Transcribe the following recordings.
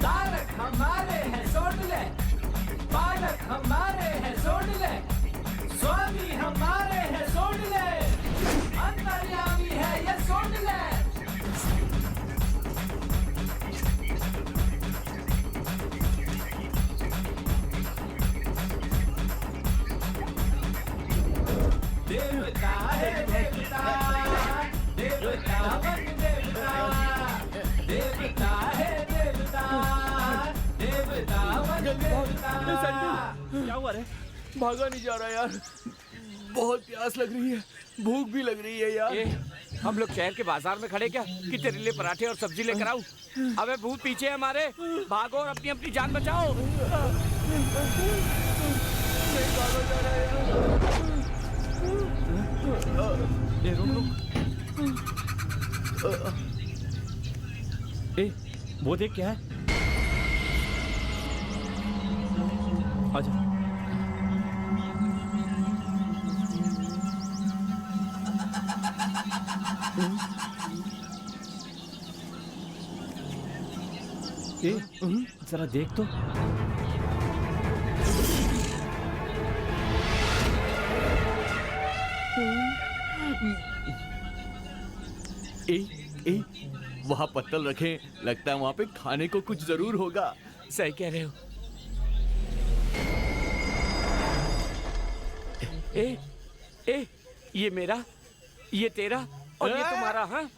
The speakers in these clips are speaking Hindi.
तारक हमारे हैं सोडले, बालक हमारे हैं सोडले, स्वामी हमारे हैं सोडले, अंतर्यामी है ये सोडले। देवता है देवता, देवता बन देवता, देवता है देवता, देवता बन देवता। क्या हुआ रे? भागा नहीं जा रहा यार, बहुत प्यास लग रही है, भूख भी लग रही है यार। हम लोग शहर के बाजार में खड़े क्या कि तेरे लिए पराठे और सब्जी लेकर आऊं? अबे भूत पीछे है हमारे, भागो और अपनी अपनी जान बचाओ। नहीं भागा जा रहा है यार। ए रुक रुक, ए वो देख क्या है? आजा। ए जरा देख तो। ए वहाँ पत्तल रखें, लगता है वहाँ पे खाने को कुछ जरूर होगा। सही कह रहे हो। ए ये मेरा, ये तेरा और ये तुम्हारा। हाँ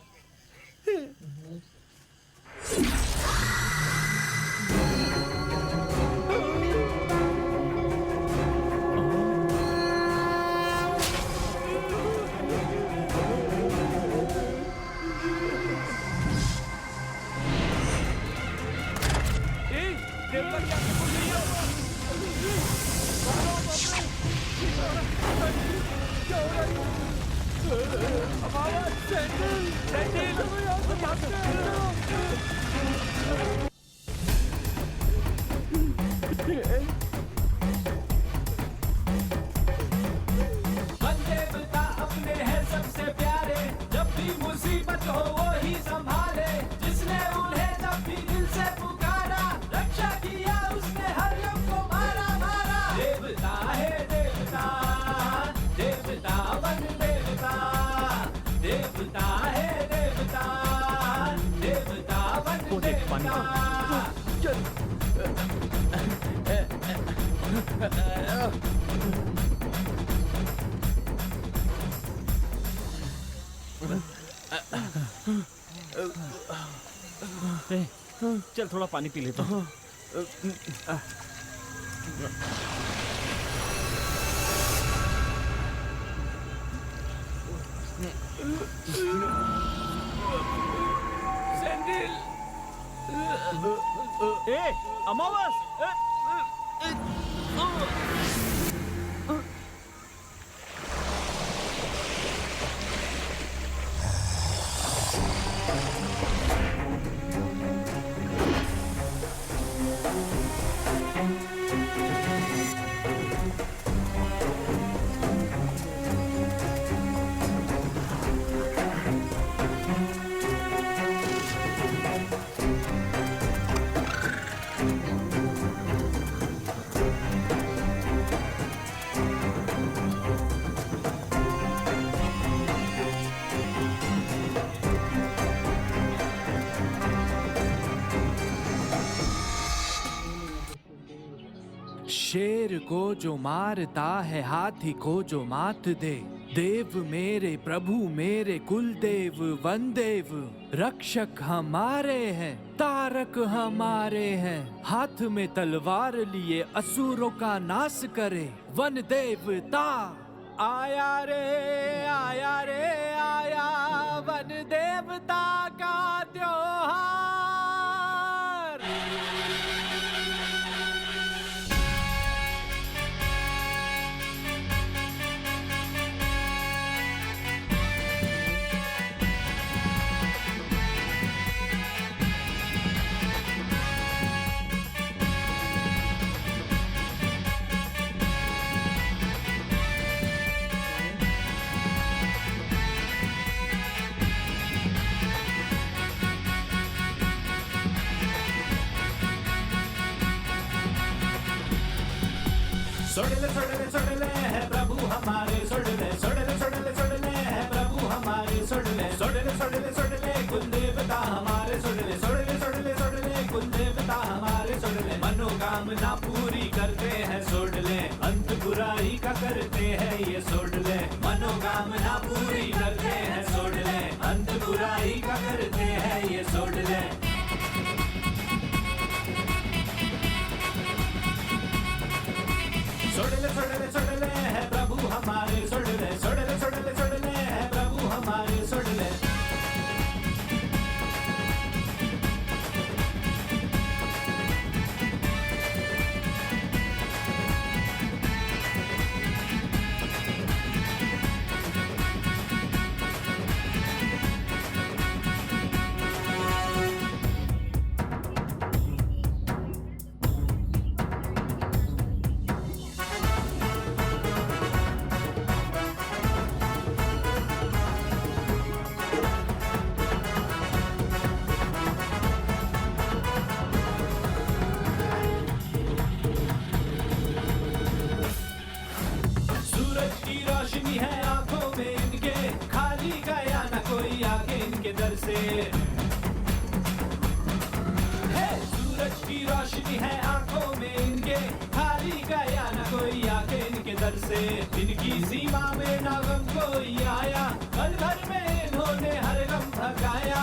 देवता अपने हैं सबसे प्यारे, जब भी मुसीबत हो वो ही संभाले, जिसने उन्हें तब भी दिल से पुकारा, रक्षा किया उसने हर युग को मारा मारा। देवता है देवता, देवता बन देवता, देवता है देवता, देवता बन देवता। चल थोड़ा पानी पी लेता हूँ। सैंडल। ए अमावस, शेर को जो मारता है हाथी को जो मात दे, देव मेरे प्रभु मेरे कुलदेव वनदेव, रक्षक हमारे हैं तारक हमारे हैं, हाथ में तलवार लिए असुरों का नाश करे वन देवता। आया रे आया रे आया वन देवता का त्योहार। सोडले सोडले सोडले है प्रभु हमारे, सोडले सोडले सोडले सोडले है प्रभु हमारे, सोडले सोडले सोडले सोडले कुल देवता हमारे, सोडले सोडले सोडले सोडले कुल देवता हमारे, सोडले मनोकामना पूरी करते हैं, सोडले अंत बुराई का करते हैं ये, सोडले मनोकामना पूरी करते हैं, सोडले अंत बुराई का करते हैं ये, सोडले। सोडले सोडले सोडले है प्रभु हमारे, सोडले सोडले सोडले सोडले है प्रभु हमारे, सोडले। सूरज की रोशनी है आंखों में इनके, खाली गया न कोई आके इनके दर से। है सूरज की रोशनी है आंखों में इनके, खाली गया न कोई आके इनके दर से। इनकी सीमा में ना गम कोई आया, घर घर में इन्होंने हर गम भगाया।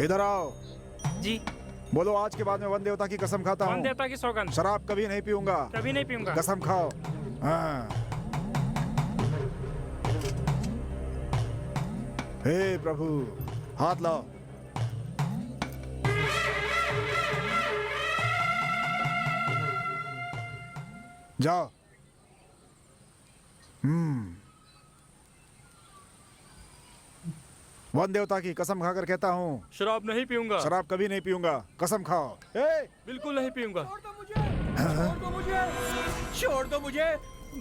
इधर आओ। जी। बोलो आज के बाद मैं वन देवता की कसम खाता वन हूँ, देवता की सौगंध। शराब कभी नहीं पीऊंगा। कभी नहीं पीऊंगा। कसम खाओ। हाँ। हे प्रभु हाथ लाओ। जाओ। वन देवता की कसम खाकर कहता हूँ शराब नहीं पीऊंगा। शराब कभी नहीं पीऊंगा। कसम खाओ। बिल्कुल नहीं पीऊंगा। छोड़ दो मुझे, छोड़ दो मुझे, छोड़ दो मुझे,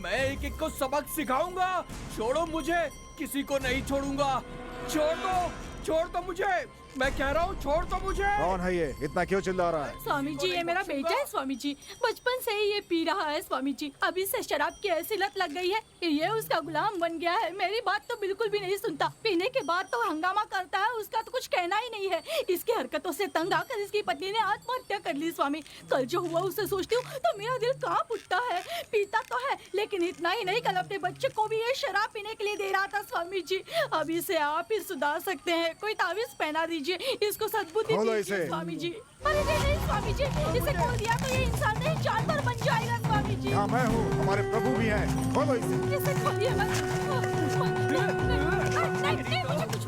मैं एक एक को सबक सिखाऊंगा। छोड़ो मुझे, किसी को नहीं छोड़ूंगा। छोड़ दो मुझे, मैं कह रहा हूँ छोड़ दो मुझे। कौन है ये? इतना क्यों चिल्ला रहा है? स्वामी जी ये मेरा बेटा है स्वामी जी, बचपन से ही ये पी रहा है स्वामी जी। अभी से शराब की ऐसी लत लग गई है कि ये उसका गुलाम बन गया है। मेरी बात तो बिल्कुल भी नहीं सुनता, पीने के बाद तो हंगामा करता है, उसका तो कुछ कहना ही नहीं है। इसकी हरकतों से तंग आकर इसकी पत्नी ने आत्महत्या कर ली स्वामी। कल जो हुआ उससे सोचती हूँ तो मेरा दिल कांप उठता है। पीता तो है लेकिन इतना ही नहीं, कल अपने बच्चे को भी ये शराब पीने के लिए दे रहा था स्वामी जी। अभी से आप ही सुधार सकते हैं, कोई तावीज पहना दीजिए, इसको सद्बुद्धि दीजिए स्वामी जी। अरे नहीं स्वामी जी, इसे खोल दिया तो ये इंसान नहीं जानवर बन जाएगा स्वामी जी। यहाँ मैं हूँ, हमारे प्रभु भी हैं। खोलो इसे। इसे खोलिए मत।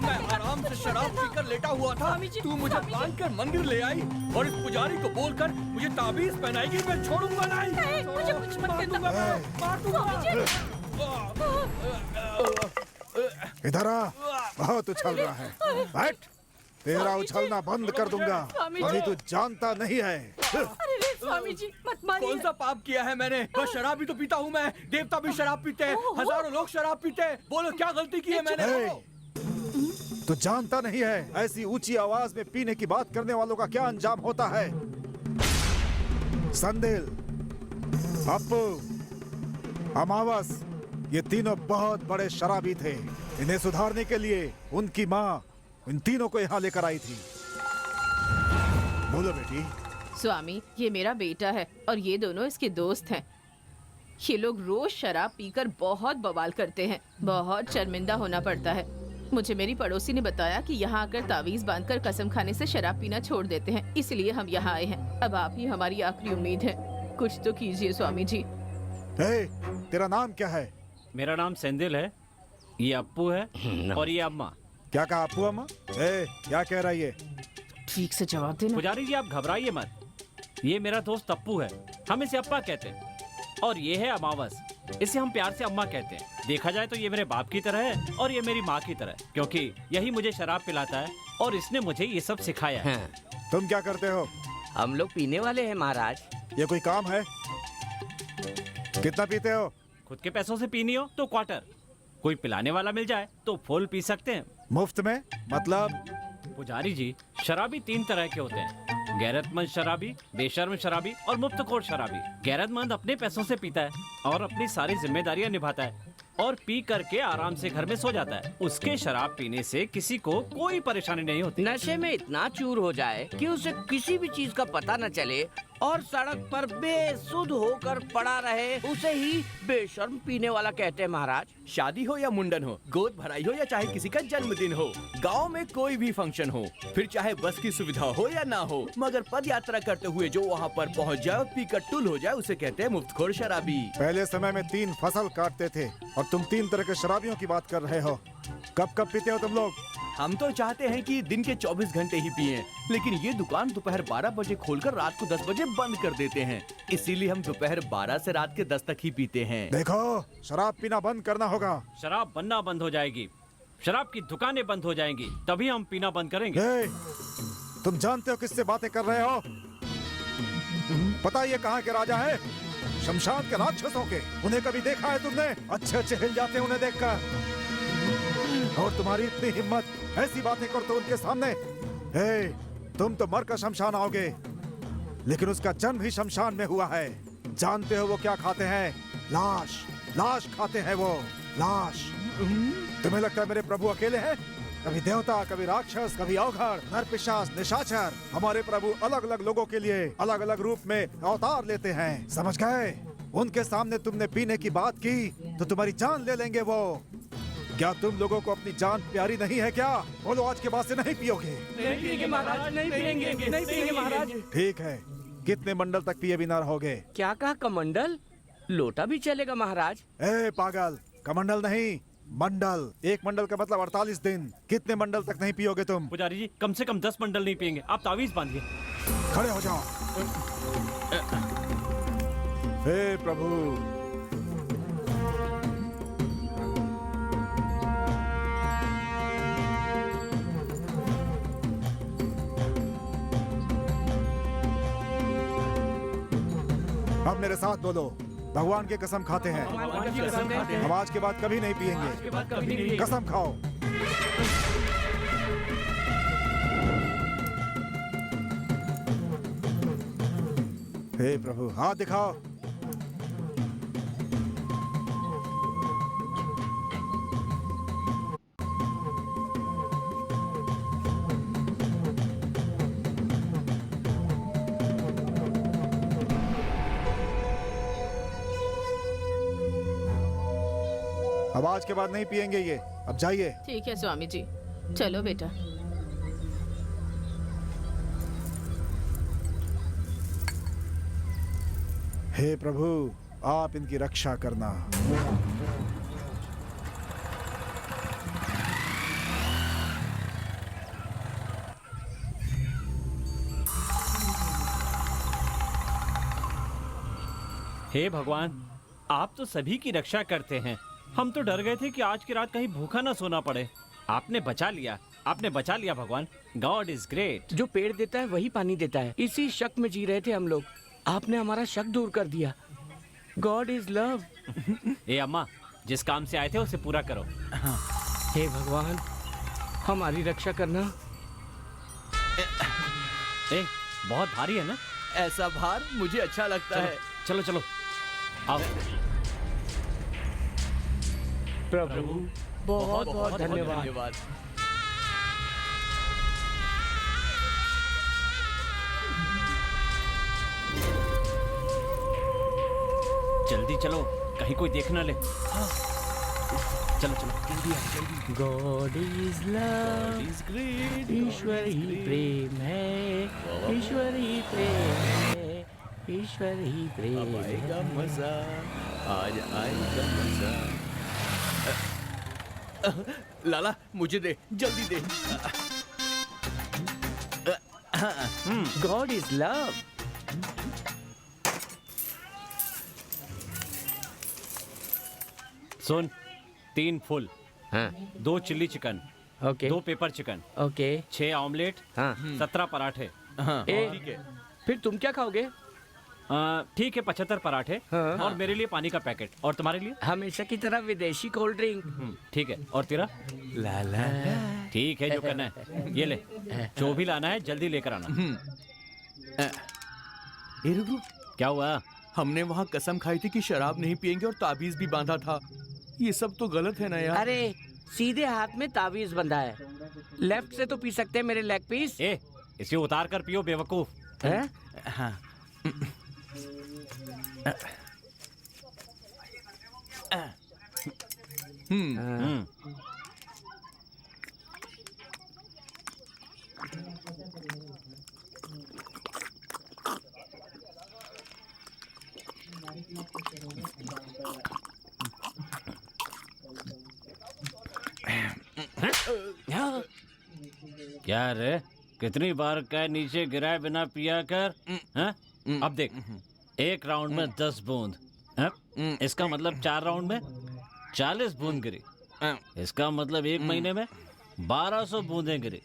मैं आराम से शराब पीकर लेटा हुआ था, तू मुझे बांध कर मंदिर ले आई और इस पुजारी को बोलकर मुझे ताबीज पहनाएगी। मैं छोड़ूंगा नहीं। मुझे कुछ मत करना। मार दूंगा। इधर आ, बहुत उछल रहा है। बैठ, तेरा उछलना बंद कर दूंगा। अभी तू जानता नहीं है। अरे स्वामी जी मत मारिए। कौन सा पाप किया है मैंने? बस शराब भी तो पीता हूँ मैं, देवता भी शराब पीते हैं, हजारों लोग शराब पीते हैं। बोलो क्या गलती की है मैंने? तू जानता नहीं है ऐसी ऊंची आवाज में पीने की बात करने वालों का क्या अंजाम होता है? संदिल, अप्पू, अमावस, ये तीनों बहुत बड़े शराबी थे। इन्हें सुधारने के लिए उनकी माँ इन तीनों को यहाँ लेकर आई थी। बोलो बेटी। स्वामी, ये मेरा बेटा है और ये दोनों इसके दोस्त हैं। ये लोग रोज शराब पीकर बहुत बवाल करते हैं। बहुत शर्मिंदा होना पड़ता है। मुझे मेरी पड़ोसी ने बताया कि यहाँ आकर तावीज बांधकर कसम खाने से शराब पीना छोड़ देते हैं, इसलिए हम यहाँ आए हैं। अब आप ही हमारी आखिरी उम्मीद है, कुछ तो कीजिए स्वामी जी। तेरा नाम क्या है? मेरा नाम सेंदिल है, ये अप्पू है और ये अम्मा। क्या कहा अप्पू अम्मा? क्या कह रहा है ये? ठीक से जवाब देना। पुजारी जी आप घबराइए मत, ये मेरा दोस्त अप्पू है, हम इसे अप्पा कहते हैं। और ये है अमावस, इसे हम प्यार से अम्मा कहते हैं। देखा जाए तो ये मेरे बाप की तरह है और ये मेरी माँ की तरह, क्योंकि यही मुझे शराब पिलाता है और इसने मुझे ये सब सिखाया है। तुम क्या करते हो? हम लोग पीने वाले हैं महाराज। ये कोई काम है? कितना पीते हो? खुद के पैसों से पीनी हो तो क्वार्टर, कोई पिलाने वाला मिल जाए तो फुल पी सकते हैं। मुफ्त में? मतलब? पुजारी जी, शराबी 3 तरह के होते हैं, गैरतमंद शराबी, बेशर्म शराबी और मुफ्तखोर शराबी। गैरतमंद अपने पैसों से पीता है और अपनी सारी जिम्मेदारियां निभाता है और पी करके आराम से घर में सो जाता है। उसके शराब पीने से किसी को कोई परेशानी नहीं होती। नशे में इतना चूर हो जाए कि उसे किसी भी चीज का पता न चले और सड़क पर बेसुध होकर पड़ा रहे, उसे ही बेशर्म पीने वाला कहते हैं महाराज। शादी हो या मुंडन हो, गोद भराई हो या चाहे किसी का जन्मदिन हो, गांव में कोई भी फंक्शन हो, फिर चाहे बस की सुविधा हो या ना हो, मगर पद यात्रा करते हुए जो वहां पर पहुंच जाए और पीकर टुल हो जाए, उसे कहते हैं मुफ्तखोर शराबी। पहले समय में 3 फसल काटते थे और तुम 3 तरह के शराबियों की बात कर रहे हो। कब कब पीते हो तुम लोग? हम तो चाहते हैं कि दिन के 24 घंटे ही पिएं, लेकिन ये दुकान दोपहर 12 बजे खोलकर रात को 10 बजे बंद कर देते हैं, इसीलिए हम दोपहर 12 से रात के 10 तक ही पीते हैं। देखो, शराब पीना बंद करना होगा। शराब बनना बंद हो जाएगी, शराब की दुकानें बंद हो जाएंगी, तभी हम पीना बंद करेंगे। तुम जानते हो किससे बातें कर रहे हो? पता है ये कहाँ के राजा है? शमशान के राक्षसों के। उन्हें कभी देखा है तुमने? अच्छे अच्छे हिल जाते हैं उन्हें देखकर। और तुम्हारी इतनी हिम्मत, ऐसी बातें कर तो उनके सामने। तुम तो मर कर शमशान आओगे, लेकिन उसका जन्म ही शमशान में हुआ है। जानते हो वो क्या खाते हैं? लाश, लाश खाते हैं वो, लाश। तुम्हें लगता है मेरे प्रभु अकेले हैं? कभी देवता, कभी राक्षस, कभी अवघड़, नरपिशाच, निशाचर। हमारे प्रभु अलग अलग लोगों के लिए अलग अलग रूप में अवतार लेते हैं, समझ गए? उनके सामने तुमने पीने की बात की तो तुम्हारी जान ले लेंगे वो। क्या तुम लोगों को अपनी जान प्यारी नहीं है क्या? बोलो, आज के बाद से नहीं पियोगे। नहीं पिएंगे महाराज, नहीं पिएंगे, नहीं पिएंगे महाराज। ठीक है, कितने मंडल तक पिए बिना रहोगे? क्या कहा? कमंडल? लोटा भी चलेगा महाराज? पागल, कमंडल नहीं, मंडल। 1 मंडल का मतलब 48 दिन। कितने मंडल तक नहीं पियोगे तुम? पुजारी जी, कम से कम 10 मंडल नहीं पिएंगे। आप तावीज बांधिए। खड़े हो जाओ। हे प्रभु, अब मेरे साथ बोलो, भगवान की कसम खाते हैं, हम आज के बाद कभी नहीं पिएंगे। कसम खाओ। हे प्रभु, हाथ दिखाओ। अब आज के बाद नहीं पिएंगे ये। अब जाइए। ठीक है स्वामी जी, चलो बेटा। हे प्रभु, आप इनकी रक्षा करना। हे भगवान, आप तो सभी की रक्षा करते हैं। हम तो डर गए थे कि आज की रात कहीं भूखा ना सोना पड़े। आपने बचा लिया, आपने बचा लिया भगवान। God is great. जो पेड़ देता है वही पानी देता है। इसी शक में जी रहे थे हम लोग, आपने हमारा शक दूर कर दिया। God is love. ए अम्मा, जिस काम से आए थे उसे पूरा करो। हे भगवान, हमारी रक्षा करना। ए, बहुत भारी है ना? ऐसा भार मुझे अच्छा लगता है। चलो चलो आओ। प्रभु बहुत बहुत धन्यवाद। जल्दी चलो, कहीं कोई देख ना ले। चलो चलो जल्दी आओ जल्दी। गॉड इज लव, ईश्वर ही प्रेम है, ईश्वर ही प्रेम है, ईश्वर ही प्रेम अब है। आएगा मजा, आज आएगा मजा। लाला मुझे दे, जल्दी दे। God is love. सुन, 3 फुल, हाँ 2 chilli chicken, okay 2 pepper chicken, okay 6 omelette, हाँ 17 पराठे। हाँ ए, ठीक है। फिर तुम क्या खाओगे? ठीक है 75 पराठे हाँ। और मेरे लिए पानी का पैकेट। और तुम्हारे लिए? हमेशा की तरह विदेशी कोल्ड ड्रिंक। ठीक है। और तेरा? लाला ठीक है, जो करना है ये ले। जो भी लाना है जल्दी लेकर आना। ए रुक रुक, क्या हुआ? हमने वहाँ कसम खाई थी कि शराब नहीं पियेंगे और ताबीज भी बांधा था। ये सब तो गलत है ना यार। अरे सीधे हाथ में ताबीज बंधा है, लेफ्ट से तो पी सकते हैं मेरे लेग पीस। ए, इसे उतार कर पियो बेवकूफ। हैं? हाँ। हम्म। क्या रे, कितनी बार का नीचे गिराए बिना पिया कर। हाँ? अब देख, एक राउंड में 10 बूंद। हाँ? इसका मतलब 4 राउंड में 40 बूंद गिरी। इसका मतलब 1 महीने में 1200 बूंदें गिरी।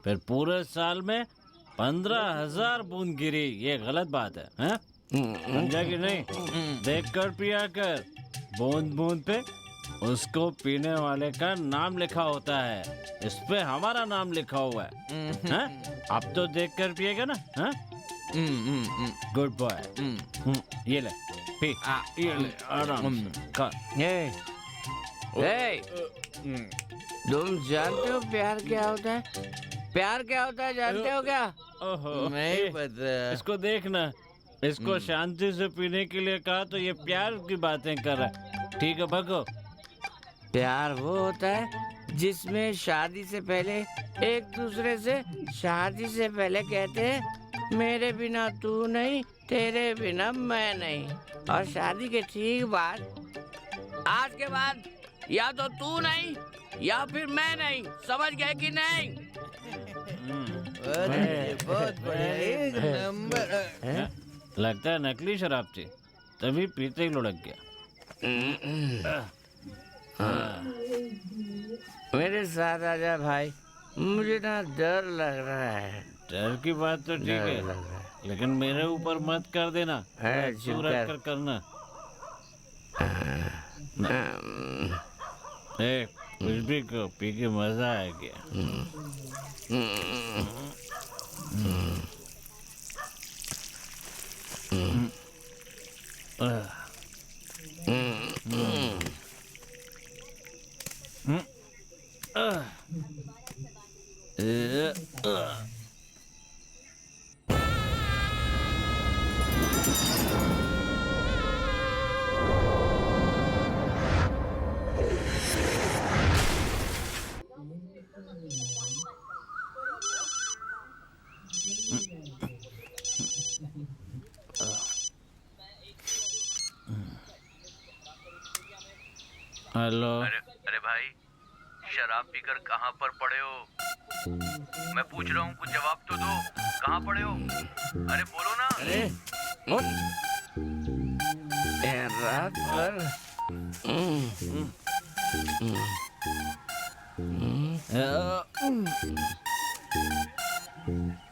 फिर पूरे साल में 15,000 बूंद गिरी। ये गलत बात है। हाँ? समझा कि नहीं? देख कर पिया कर। बूंद बूंद पे उसको पीने वाले का नाम लिखा होता है। इस पे हमारा नाम लिखा हुआ है। हाँ? अब तो देख कर पिएगा ना? हाँ? Good boy. ये ले पी। ये ले आराम से खा। ए, तुम जानते हो प्यार क्या होता है? प्यार क्या होता है जानते हो क्या? ओहो, नहीं पता। इसको देखना, इसको शांति से पीने के लिए कहा तो ये प्यार की बातें कर रहा है। ठीक है भगो। प्यार वो होता है जिसमें शादी से पहले एक दूसरे से शादी से पहले कहते हैं मेरे बिना तू नहीं, तेरे बिना मैं नहीं। और शादी के ठीक बाद, आज के बाद या तो तू नहीं या फिर मैं नहीं। समझ गए कि नहीं? बहुत बढ़िया, एक नंबर। लगता है नकली शराब थी, तभी पीते ही लुढ़क गया। मेरे साथ आजा भाई, मुझे ना डर लग रहा है। डर की बात तो ठीक डर है, लग रहा है। लेकिन मेरे ऊपर मत कर देना। है, चुप सूरत कर। कर करना। ए, कुछ भी कहो, पी के मजा आ गया। हेलो। अरे भाई, शराब पीकर कहाँ पर पड़े हो? मैं पूछ रहा हूँ, कुछ जवाब तो दो। कहाँ पड़े हो? अरे बोलो ना। अरे रात भर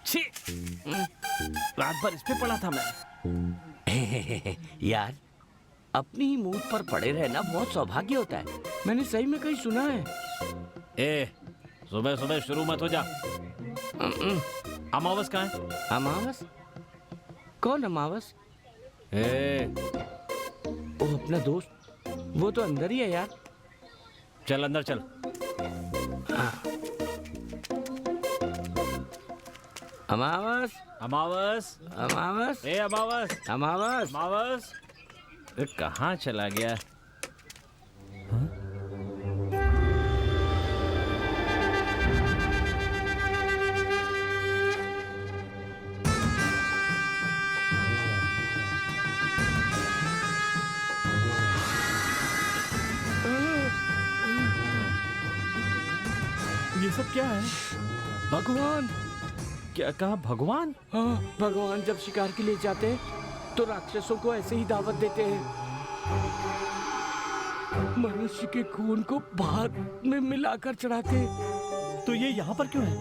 छी, रात भर इस पे पड़ा था मैं। यार, अपनी ही मूड पर पड़े रहना बहुत सौभाग्य होता है। मैंने सही में कहीं सुना है। ए, सुबह सुबह शुरू मत हो जा। अमावस कहाँ है? अमावस? कौन अमावस? वो अपना दोस्त, वो तो अंदर ही है यार। चल अंदर चल। अमावस, अमावस, अमावस, ए अमावस, अमावस। अमावस, कहाँ चला गया? ये सब क्या है? भगवान। क्या कहा? भगवान? हाँ, भगवान जब शिकार के लिए जाते हैं तो राक्षसों को ऐसे ही दावत देते हैं। मनुष्य के खून को भात में मिलाकर चढ़ाते हैं। तो ये यहाँ पर क्यों है?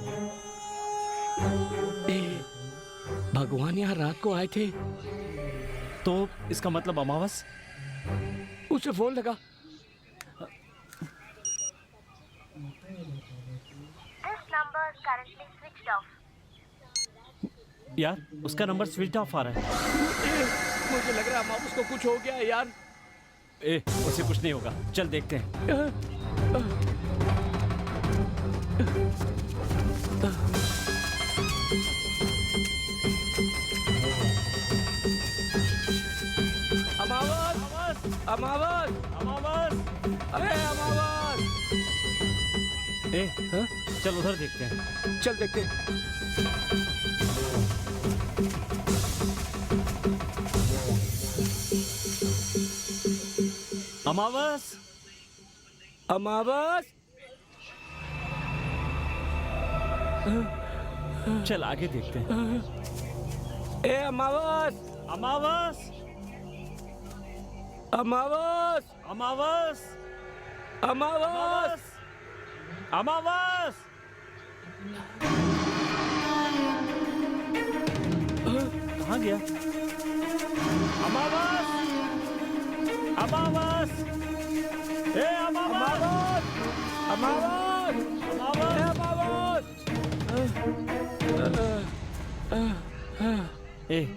भगवान यहाँ रात को आए थे। तो इसका मतलब अमावस? उसे फोन लगा। यार उसका नंबर स्विच ऑफ आ रहा है। मुझे लग रहा है अमावस को कुछ हो गया है यार। उसे कुछ नहीं होगा, चल देखते हैं। अमावस, अमावस, अमावस, अरे अमावस। चल उधर देखते हैं। चल देखते हैं। अमावस, अमावस। चल आगे देखते हैं। ए अमावस, अमावस, अमावस, अमावस, अमावस। अमावस। कहाँ गया? अमावस, अमावस, ए अमावस, अमावस, अमावस, अमावस।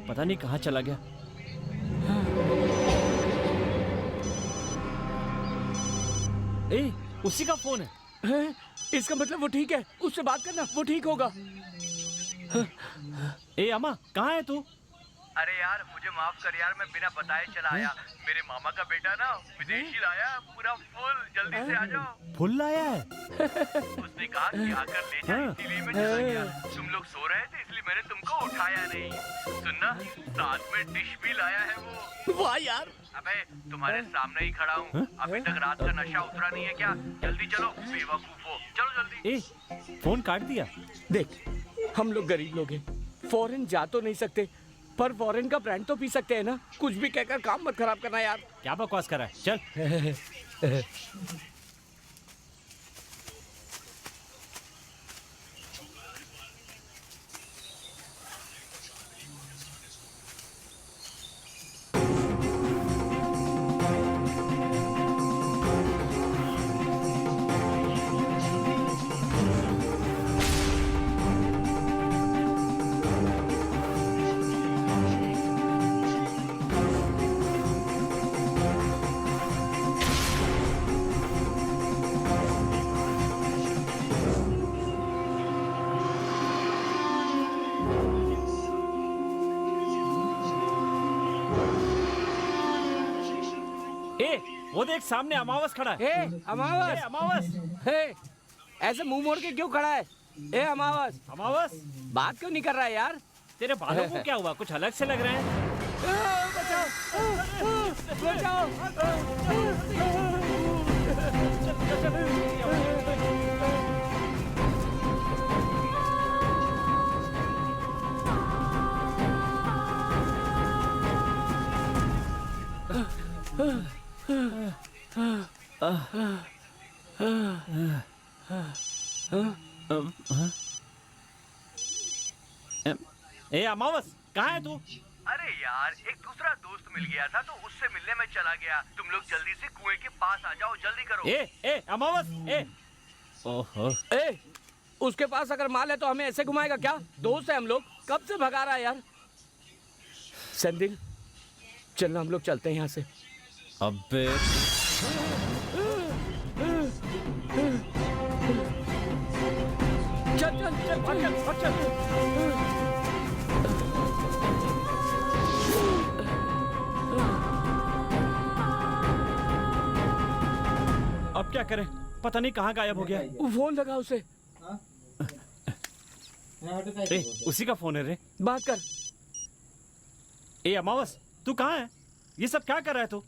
पता नहीं कहाँ चला गया। उसी का फोन है। इसका मतलब वो ठीक है, उससे बात करना, वो ठीक होगा। अम्मा कहाँ है तू? अरे यार मुझे माफ कर यार, मैं बिना बताए चला आया। मेरे मामा का बेटा ना विदेशी लाया पूरा फुल, जल्दी से आ जाओ। फुल लाया है? उसने कहा कि आकर ले जा, इसीलिए मैं चला गया। तुम लोग सो रहे थे इसलिए मैंने तुमको उठाया नहीं। सुनना, साथ में डिश भी लाया है वो। वाह यार। अबे तुम्हारे सामने ही खड़ा हूँ, अभी तक रात का नशा उतरा नहीं है क्या? जल्दी चलो बेवकूफो, चलो जल्दी। फोन काट दिया। देख, हम लोग गरीब लोग हैं, फॉरेन जा तो नहीं सकते, पर फॉरेन का ब्रांड तो पी सकते हैं ना। कुछ भी कहकर काम मत खराब करना यार। क्या बकवास कर रहा है? चल। वो देख सामने अमावस खड़ा है। अमावस, अमावस, ऐसे मुंह मोड़ के क्यों खड़ा है? अमावस, अमावस, बात क्यों नहीं कर रहा है यार? तेरे बालों को क्या हुआ? कुछ अलग से लग रहे हैं। बचाओ, अमावस कहाँ है तू? अरे यार एक दूसरा दोस्त मिल गया था तो उससे मिलने में चला गया। तुम लोग जल्दी से कुएं के पास आ जाओ, जल्दी करो। अमावस, ओहो, उसके पास अगर माल है तो हमें ऐसे घुमाएगा क्या? दोस्त है हम लोग, कब से भगा रहा है यार? सेंदिल, चलना हम लोग चलते हैं यहाँ से। अबे चल चल चल भाग चल भाग चल। अब क्या करें, पता नहीं कहाँ गायब हो गया। फोन लगा उसे, ए, उसी का फोन है रे। बात कर। ए अमावस, तू कहाँ है? ये सब क्या कर रहा है तू?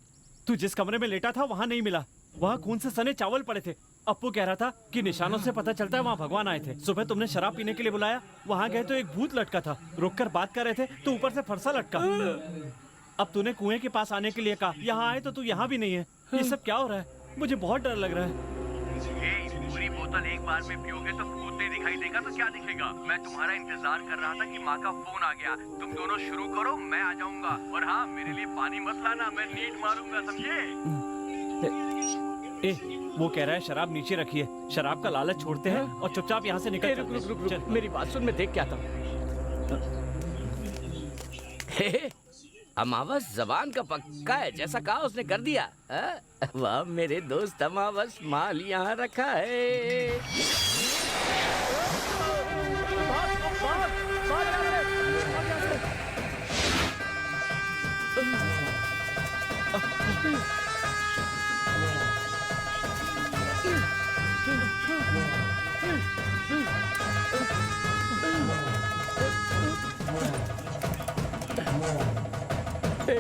तू जिस कमरे में लेटा था वहाँ नहीं मिला, वहाँ खून से सने चावल पड़े थे। अप्पू कह रहा था कि निशानों से पता चलता है वहाँ भगवान आए थे। सुबह तुमने शराब पीने के लिए बुलाया, वहाँ गए तो एक भूत लटका था। रुक कर बात कर रहे थे तो ऊपर से फरसा लटका। अब तूने कुएं के पास आने के लिए कहा, यहाँ आए तो तू यहाँ भी नहीं है। ये सब क्या हो रहा है? मुझे बहुत डर लग रहा है। पूरी बोतल एक बार में पियोगे तो भूत नहीं दिखाई देगा तो क्या दिखेगा? मैं तुम्हारा इंतजार कर रहा था कि माँ का फोन आ गया। तुम दोनों शुरू करो, मैं आ जाऊंगा। और हाँ, मेरे लिए पानी मत लाना, मैं नीड मारूंगा, समझे? वो कह रहा है शराब नीचे रखिए। शराब का लालच छोड़ते हैं और चुपचाप यहाँ से निकल रुक रुक रुक रुक, मेरी बात सुन, मैं देख क्या था। अमावस जबान का पक्का है, जैसा कहा उसने कर दिया। वाह मेरे दोस्त अमावस, माल यहाँ रखा है।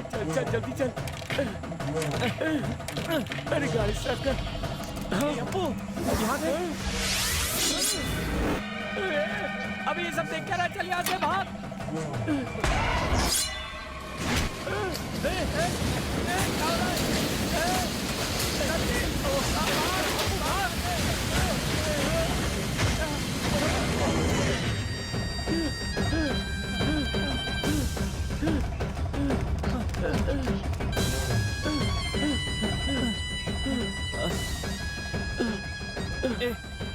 चल चल जल्दी चल। अरे गाड़ी स्टार्ट कर। अप्पू, यहाँ देख। अभी ये सब देख क्या रहा, चल यहाँ से भाग।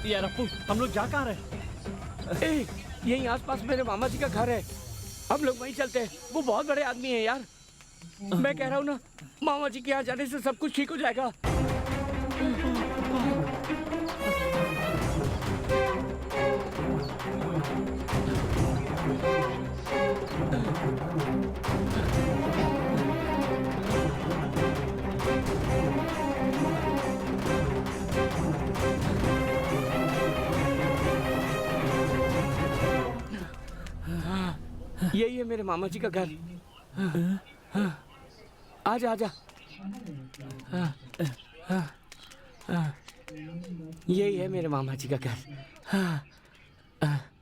यार अप्पू, हम लोग जा कहाँ रहे? यही आसपास मेरे मामा जी का घर है, हम लोग वहीं चलते हैं। वो बहुत बड़े आदमी हैं यार। मैं कह रहा हूँ ना, मामा जी के यहाँ जाने से सब कुछ ठीक हो जाएगा। यही है मेरे मामा जी का घर। आजा आजा। यही है मेरे मामा जी का घर।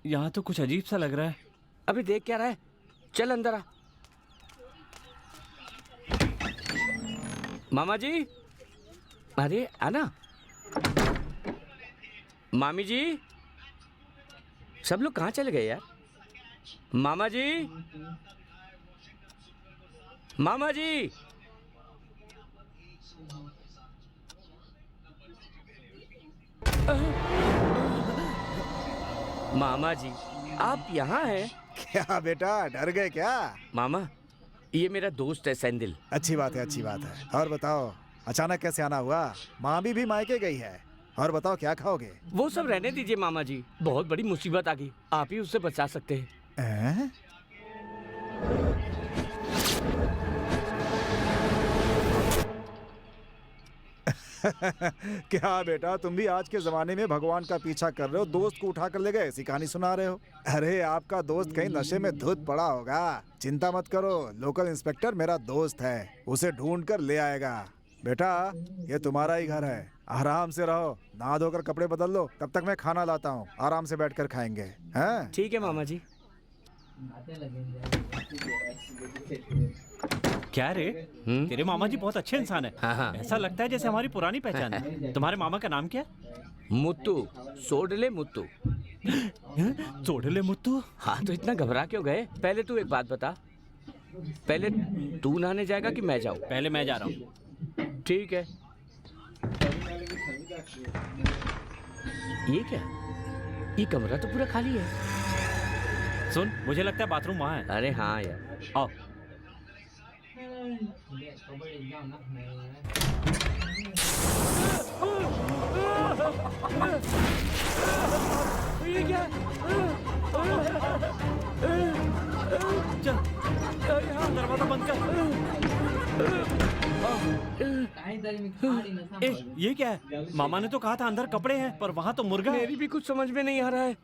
यहाँ तो कुछ अजीब सा लग रहा है। अभी देख क्या रहा है, चल अंदर आ। मामा जी, अरे आना। मामी जी, सब लोग कहाँ चले गए यार? मामा जी, मामा जी, मामा जी, आप यहाँ हैं? क्या बेटा, डर गए क्या? मामा, ये मेरा दोस्त है सेंदिल। अच्छी बात है, अच्छी बात है। और बताओ, अचानक कैसे आना हुआ? मामी भी मायके गई है। और बताओ क्या खाओगे? वो सब रहने दीजिए मामा जी, बहुत बड़ी मुसीबत आ गई, आप ही उससे बचा सकते हैं। क्या बेटा, तुम भी आज के जमाने में भगवान का पीछा कर रहे हो, दोस्त को उठा कर ले गए, ऐसी कहानी सुना रहे हो? अरे आपका दोस्त कहीं नशे में धुत पड़ा होगा। चिंता मत करो, लोकल इंस्पेक्टर मेरा दोस्त है, उसे ढूंढ कर ले आएगा। बेटा, ये तुम्हारा ही घर है, आराम से रहो, नहा धोकर कपड़े बदल लो, तब तक मैं खाना लाता हूँ, आराम से बैठकर खाएंगे। हैं? ठीक है मामा जी। क्या रे? तेरे मामा जी बहुत अच्छे इंसान है। हाँ। ऐसा लगता है जैसे हमारी पुरानी पहचान है। तुम्हारे मामा का नाम क्या है? मुत्तू, सोडले मुत्तू। सोडले मुत्तू? हाँ, तो इतना घबरा क्यों गए? पहले तू एक बात बता, पहले तू नहाने जाएगा कि मैं जाऊँ? पहले मैं जा रहा हूँ। ठीक है। ये क्या? ये कमरा तो पूरा खाली है। सुन, मुझे लगता है बाथरूम वहाँ है। अरे हाँ यार। आओ। ये क्या? चल दरवाजा बंद कर। ए, ये क्या है? मामा ने तो कहा था अंदर कपड़े हैं, पर वहाँ तो मुर्गा है। मेरी भी कुछ समझ में नहीं आ रहा है।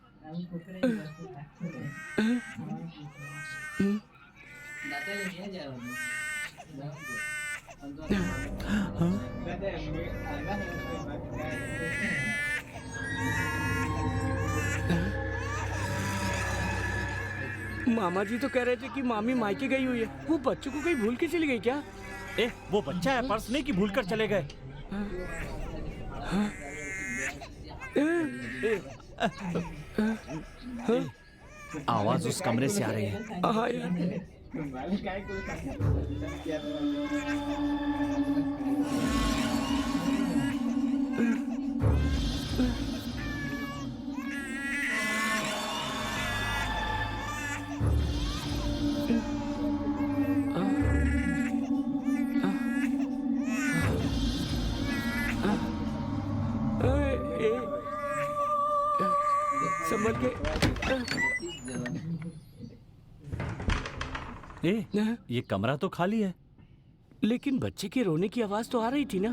मामा जी तो कह रहे थे कि मामी मायके गई हुई है। वो बच्चों को कहीं भूल के चली गई क्या? ए, वो बच्चा है, पर्स नहीं कि भूल कर चले गए। आवाज उस कमरे से आ रही है। हाँ यार। संभल के। ए, ये कमरा तो खाली है, लेकिन बच्चे के रोने की आवाज तो आ रही थी ना।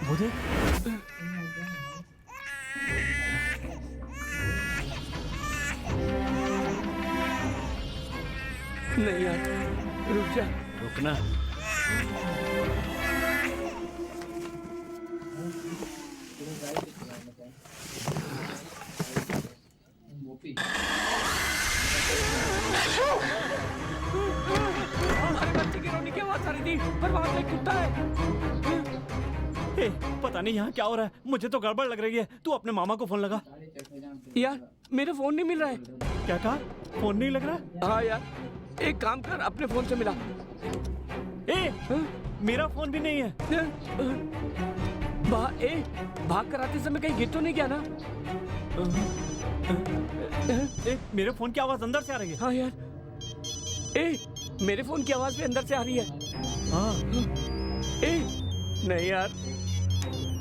वो देख। नहीं यार, रुक जा। रुकना। बच्चे की रोने की आवाज आ रही थी, पर वहाँ एक कुत्ता है। ए, पता नहीं यहाँ क्या हो रहा है, मुझे तो गड़बड़ लग रही है। तू अपने मामा को फोन लगा। यार मेरा फोन नहीं मिल रहा है। क्या कहा? फोन नहीं लग रहा? हाँ यार, एक काम कर, अपने फोन से मिला। मेरा फोन भी नहीं है। भाग कर आते समय कहीं गिर तो नहीं गया ना? मेरे फोन की आवाज अंदर से आ रही है। हाँ यार, मेरे फोन की आवाज भी अंदर से आ रही है। हाँ। नहीं यार,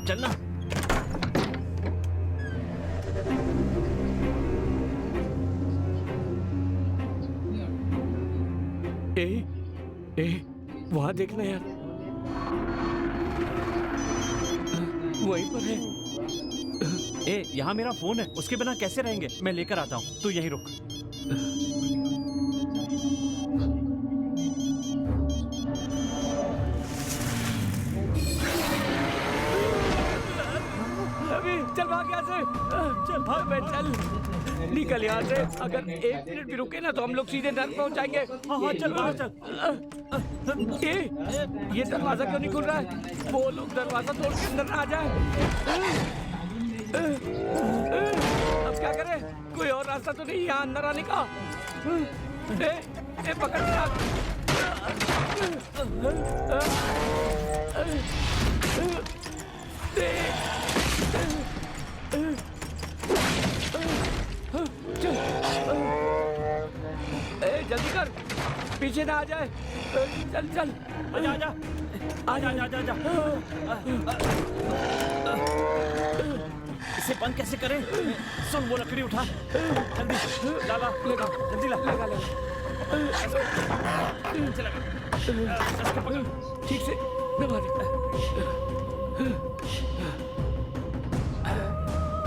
चलना। वहाँ देखना यार, वहीं पर है। यहाँ मेरा फोन है, उसके बिना कैसे रहेंगे? मैं लेकर आता हूँ, तू यहीं रुक। अभी चल भाग यहाँ से। चल भाग बे, चल निकल यहाँ से। अगर 1 मिनट भी रुके ना तो हम लोग सीधे नर्क पहुँच जाएंगे। हाँ चल बाहर चल। ये दरवाजा क्यों नहीं खुल रहा है? वो लोग दरवाजा तोड़ के अंदर ना आ जाए। अब क्या करें? कोई और रास्ता तो नहीं यहाँ अंदर आने का? पकड़ लिया। जल्दी कर, पीछे ना आ जाए। चल चल, आजा आजा आजा आजा आजा। इसे बंद कैसे करें? सुन, वो लकड़ी उठा, जल्दी ला ला, लगा, जल्दी ला, लगा लगा, ठीक से दबा दे।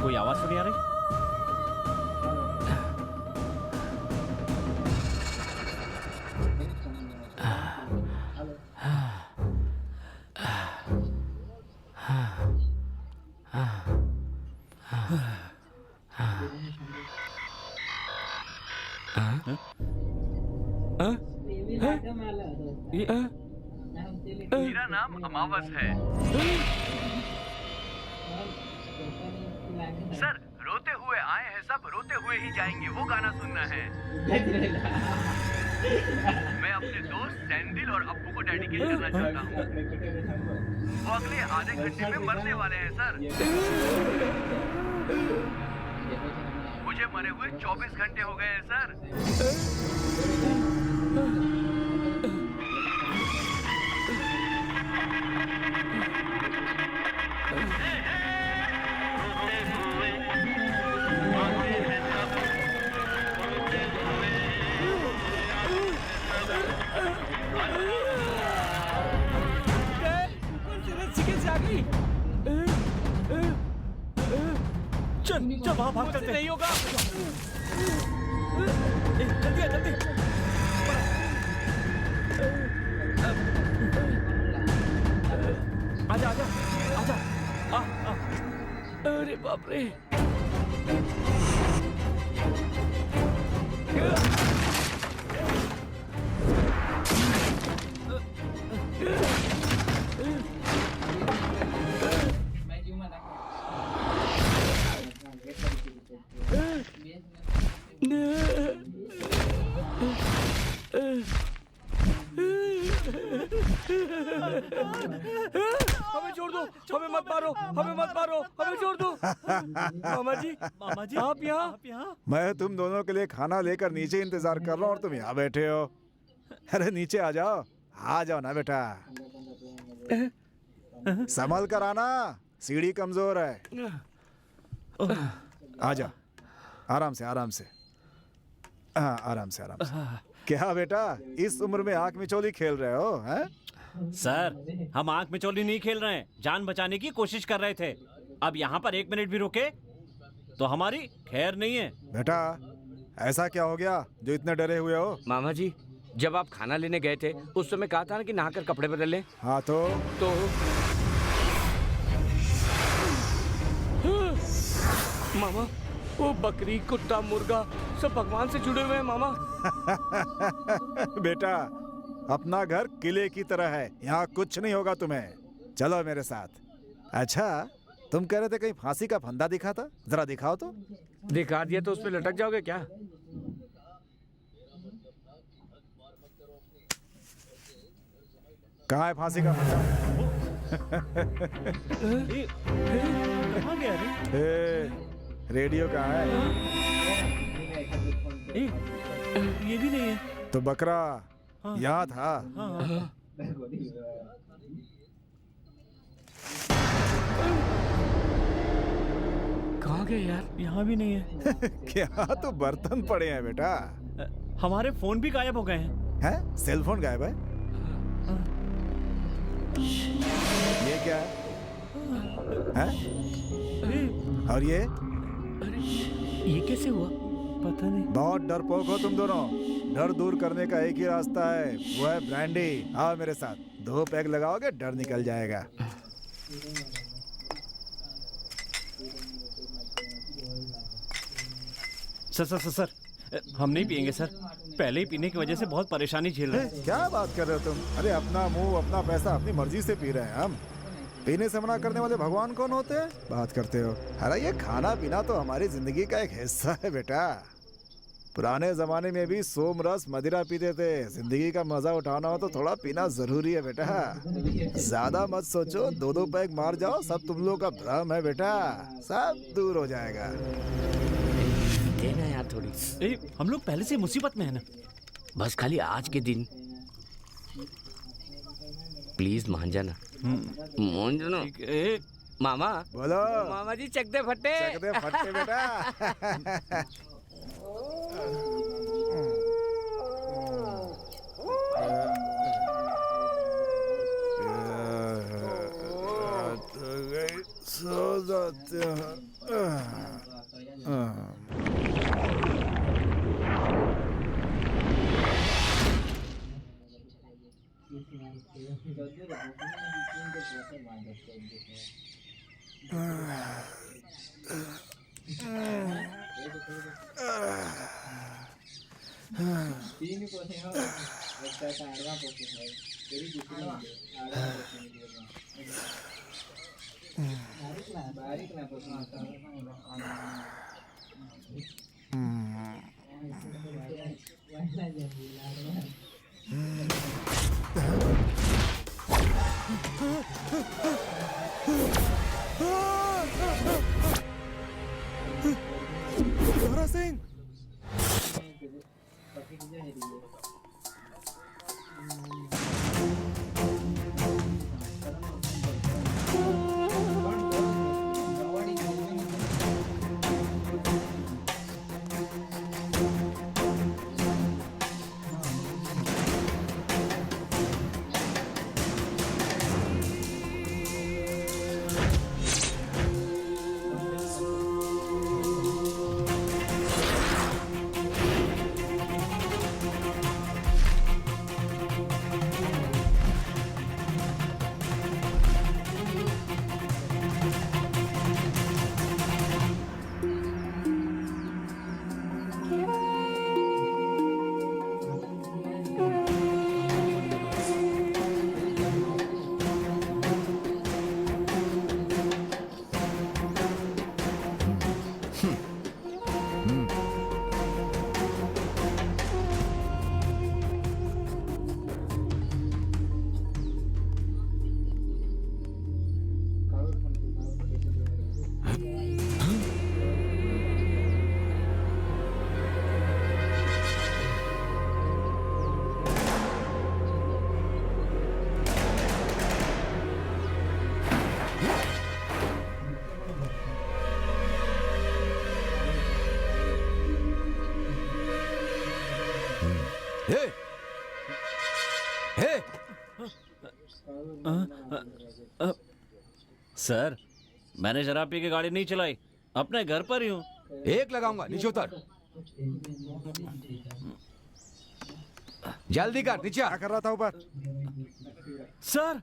कोई आवाज तो नहीं आ रही? मेरा नाम अमावस है। सर, रोते हुए आए हैं सब, रोते हुए ही जाएंगे, वो गाना सुनना है। मैं अपने दोस्त सैंडिल और अप्पू को डेडिकेट करना चाहता हूँ। वो अगले आधे घंटे में मरने वाले हैं सर। मुझे मरे हुए 24 घंटे हो गए हैं सर। चल वहाँ भाग चलते नहीं होगा। जल्दी आ, जल्दी। आजा आजा आजा। अरे बाप रे। हमें छोड़ दो, हमें मत मारो, हमें मत मारो, हमें छोड़ दो। मामा जी आप यहाँ? मैं तुम दोनों के लिए खाना लेकर नीचे इंतजार कर रहा हूँ और तुम यहाँ बैठे हो। अरे नीचे आ जाओ ना बेटा। संभल कर आना, सीढ़ी कमजोर है। आ जाओ, आराम से आराम से। हाँ आराम से आराम से। क्या बेटा इस उम्र में आंख मिचौली खेल रहे हो हैं? सर हम आंख मिचौली नहीं खेल रहे हैं, जान बचाने की कोशिश कर रहे थे। अब यहाँ पर 1 मिनट भी रुके तो हमारी खैर नहीं है। बेटा ऐसा क्या हो गया जो इतने डरे हुए हो? मामा जी जब आप खाना लेने गए थे उस समय कहा था ना कि नहाकर कपड़े बदल लें। हाँ तो मामा वो बकरी कुत्ता मुर्गा सब भगवान से जुड़े हुए हैं मामा। बेटा अपना घर किले की तरह है, यहाँ कुछ नहीं होगा तुम्हें। चलो मेरे साथ। अच्छा तुम कह रहे थे कहीं फांसी का फंदा दिखा था, जरा दिखाओ तो। दिखा दिया तो उस पे लटक जाओगे क्या? कहाँ है फांसी का फंदा? कहाँ गया रे? रेडियो कहाँ है? ये भी नहीं है। तो बकरा यहाँ था। कहाँ गए यार? यहाँ भी नहीं है। क्या तो बर्तन पड़े हैं बेटा। हमारे फोन भी गायब हो गए हैं। हैं? सेल फोन गायब है? ये क्या है? और ये कैसे हुआ? पता नहीं। बहुत डरपोक हो तुम दोनों। डर दूर करने का एक ही रास्ता है, वो है ब्रांडी। आओ मेरे साथ, 2 पैग लगाओगे डर निकल जाएगा। सर हम नहीं पिएंगे सर। पहले ही पीने की वजह से बहुत परेशानी झेल रहे हैं। क्या बात कर रहे हो तुम? अरे अपना मुंह अपना पैसा अपनी मर्जी से पी रहे हैं हम। पीने से मना करने वाले भगवान कौन होते हैं? बात करते हो। अरे ये खाना पीना तो हमारी जिंदगी का एक हिस्सा है बेटा। पुराने जमाने में भी सोम रस मदिरा पीते थे। जिंदगी का मजा उठाना हो तो थोड़ा पीना जरूरी है बेटा। ज्यादा मत सोचो, 2 पैग मार जाओ, सब तुम लोग का भ्रम है बेटा, सब दूर हो जाएगा। देना यार थोड़ी। हम लोग पहले से मुसीबत में है ना। बस खाली आज के दिन प्लीज मान जाना। मान जाना। मामा बोलो। मामा जी चक दे फट्टे। चक दे फट्टे बेटा। सो जाते हैं। हे हे सर मैंने शराब पी के गाड़ी नहीं चलाई, अपने घर पर ही हूँ। एक लगाऊंगा, नीचे उतर। जल्दी कर, नीचे आ। क्या कर रहा था ऊपर? सर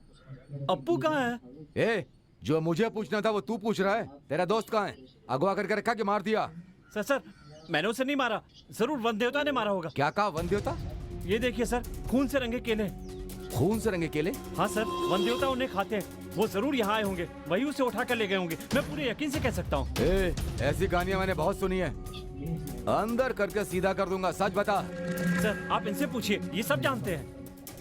अप्पू कहाँ है? ए, जो मुझे पूछना था वो तू पूछ रहा है? तेरा दोस्त कहाँ है? अगवा करके रखा कि मार दिया? सर मैंने उसे नहीं मारा, जरूर वन देवता ने मारा होगा। क्या कहा? वन देवता? ये देखिए सर, खून से रंगे केले। खून से रंगे केले? हाँ सर, वन देवता उन्हें खाते हैं, वो जरूर यहाँ आए होंगे, वही उसे उठा कर ले गए होंगे। मैं पूरे यकीन से कह सकता हूँ। ऐसी कहानियां मैंने बहुत सुनी है। अंदर करके सीधा कर दूंगा, सच बता। सर आप इनसे पूछिए, ये सब जानते हैं।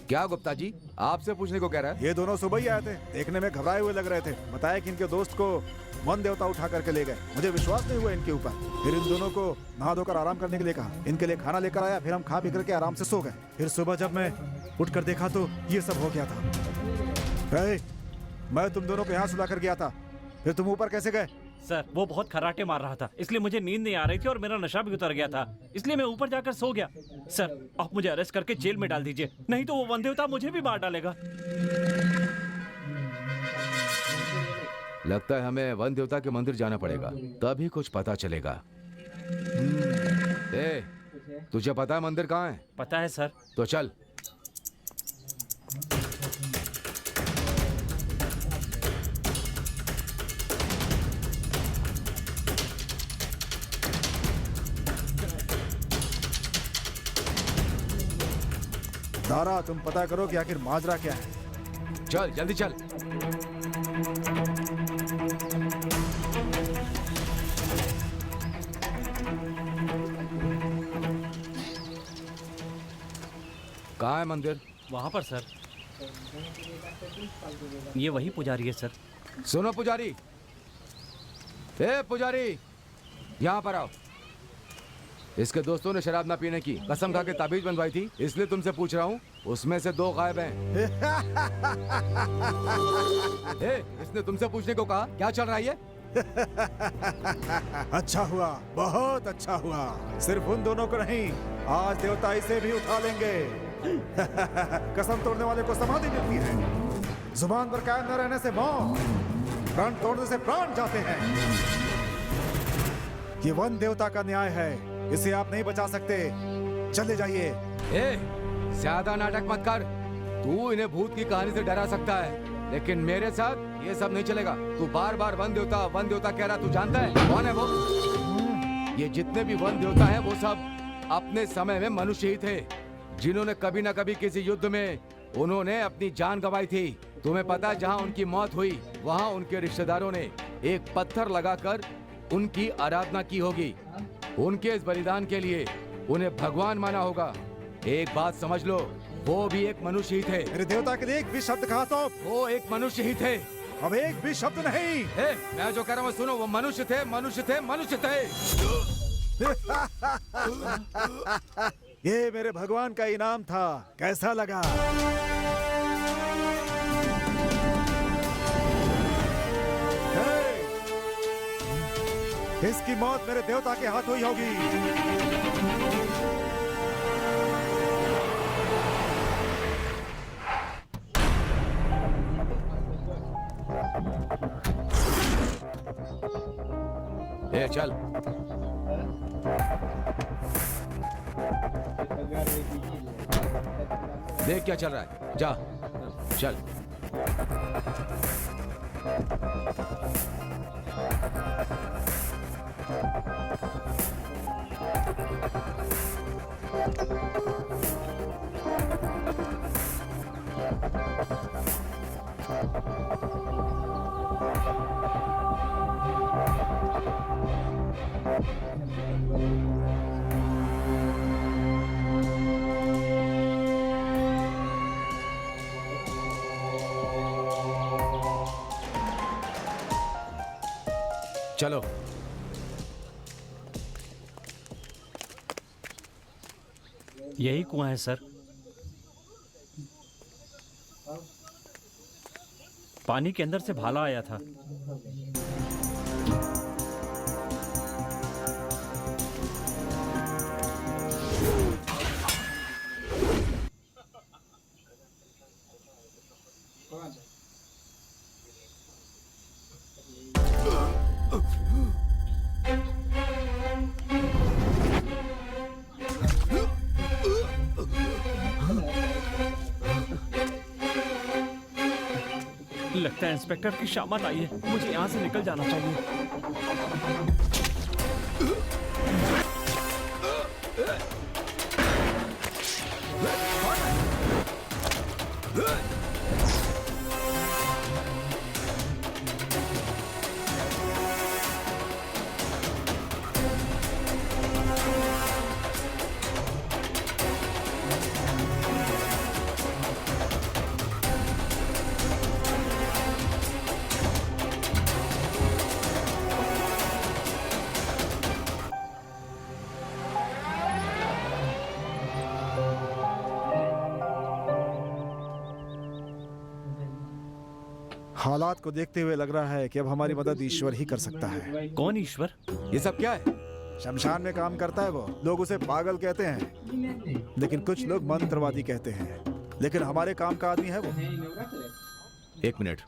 क्या गुप्ता जी, आपसे पूछने को कह रहा है? ये दोनों सुबह ही आए थे, देखने में घबराए हुए लग रहे थे। बताया कि इनके दोस्त को वन देवता उठा करके ले गए। मुझे विश्वास नहीं हुआ इनके ऊपर। फिर इन दोनों को नहा धोकर आराम करने के लिए कहा, इनके लिए खाना लेकर आया, फिर हम खा पी करके आराम से सो गए। फिर सुबह जब मैं उठकर देखा तो ये सब हो गया था। मैं तुम दोनों को यहाँ सुला कर गया था, फिर तुम ऊपर कैसे गए? सर वो बहुत खराटे मार रहा था, इसलिए मुझे नींद नहीं आ रही थी और मेरा नशा भी उतर गया था, इसलिए मैं ऊपर जाकर सो गया। सर आप मुझे अरेस्ट करके जेल में डाल दीजिए, नहीं तो वो वन देवता मुझे भी मार डालेगा। लगता है हमें वन देवता के मंदिर जाना पड़ेगा, तभी कुछ पता चलेगा। तुझे पता है मंदिर कहाँ है? पता है सर। तो चल। दारा, तुम पता करो कि आखिर माजरा क्या है। चल जल्दी चल। कहाँ है मंदिर? वहाँ पर सर। ये वही पुजारी है सर। सुनो पुजारी, पुजारी यहाँ पर आओ। इसके दोस्तों ने शराब ना पीने की कसम खा के ताबीज बनवाई थी, इसलिए तुमसे पूछ रहा हूँ, उसमें से 2 गायब हैं। इसने तुमसे पूछने को कहा, क्या चल रहा है ये? अच्छा हुआ, बहुत अच्छा हुआ। सिर्फ उन दोनों को नहीं, आज देवता इसे भी उठा लेंगे। कसम तोड़ने वाले को समाधि मिलती है, जुबान पर कायम न रहने से मौत, प्राण तोड़ने से प्राण जाते हैं। ये वन देवता का न्याय है, इसे आप नहीं बचा सकते। चले जाइए। ज्यादा नाटक मत कर। तू इन्हें भूत की कहानी से डरा सकता है, लेकिन मेरे साथ ये सब नहीं चलेगा। तू बार बार वन देवता कह रहा, तू जानता है कौन है वो? ये जितने भी वन देवता हैं वो सब अपने समय में मनुष्य ही थे, जिन्होंने कभी न कभी किसी युद्ध में उन्होंने अपनी जान गंवाई थी। तुम्हें पता है, जहाँ उनकी मौत हुई वहाँ उनके रिश्तेदारों ने एक पत्थर लगाकर उनकी आराधना की होगी। उनके इस बलिदान के लिए उन्हें भगवान माना होगा। एक बात समझ लो, वो भी एक मनुष्य ही थे। मेरे देवता के लिए एक भी शब्द कहा तो? वो एक मनुष्य ही थे। अब एक भी शब्द नहीं। मैं जो कह रहा हूँ सुनो, वो मनुष्य थे, मनुष्य थे, मनुष्य थे। ये मेरे भगवान का इनाम था, कैसा लगा? हे! इसकी मौत मेरे देवता के हाथ हुई होगी। ए चल। देख क्या चल रहा है, जा चल। चलो। यही कुआं है सर। पानी के अंदर से भाला आया था। लगता है इंस्पेक्टर की शामत आई है, मुझे यहाँ से निकल जाना चाहिए। हालात को देखते हुए लग रहा है कि अब हमारी मदद ईश्वर ही कर सकता है। कौन ईश्वर? ये सब क्या है? शमशान में काम करता है वो। लोग उसे पागल कहते हैं, लेकिन कुछ लोग मंत्रवादी कहते हैं। लेकिन हमारे काम का आदमी है वो। एक मिनट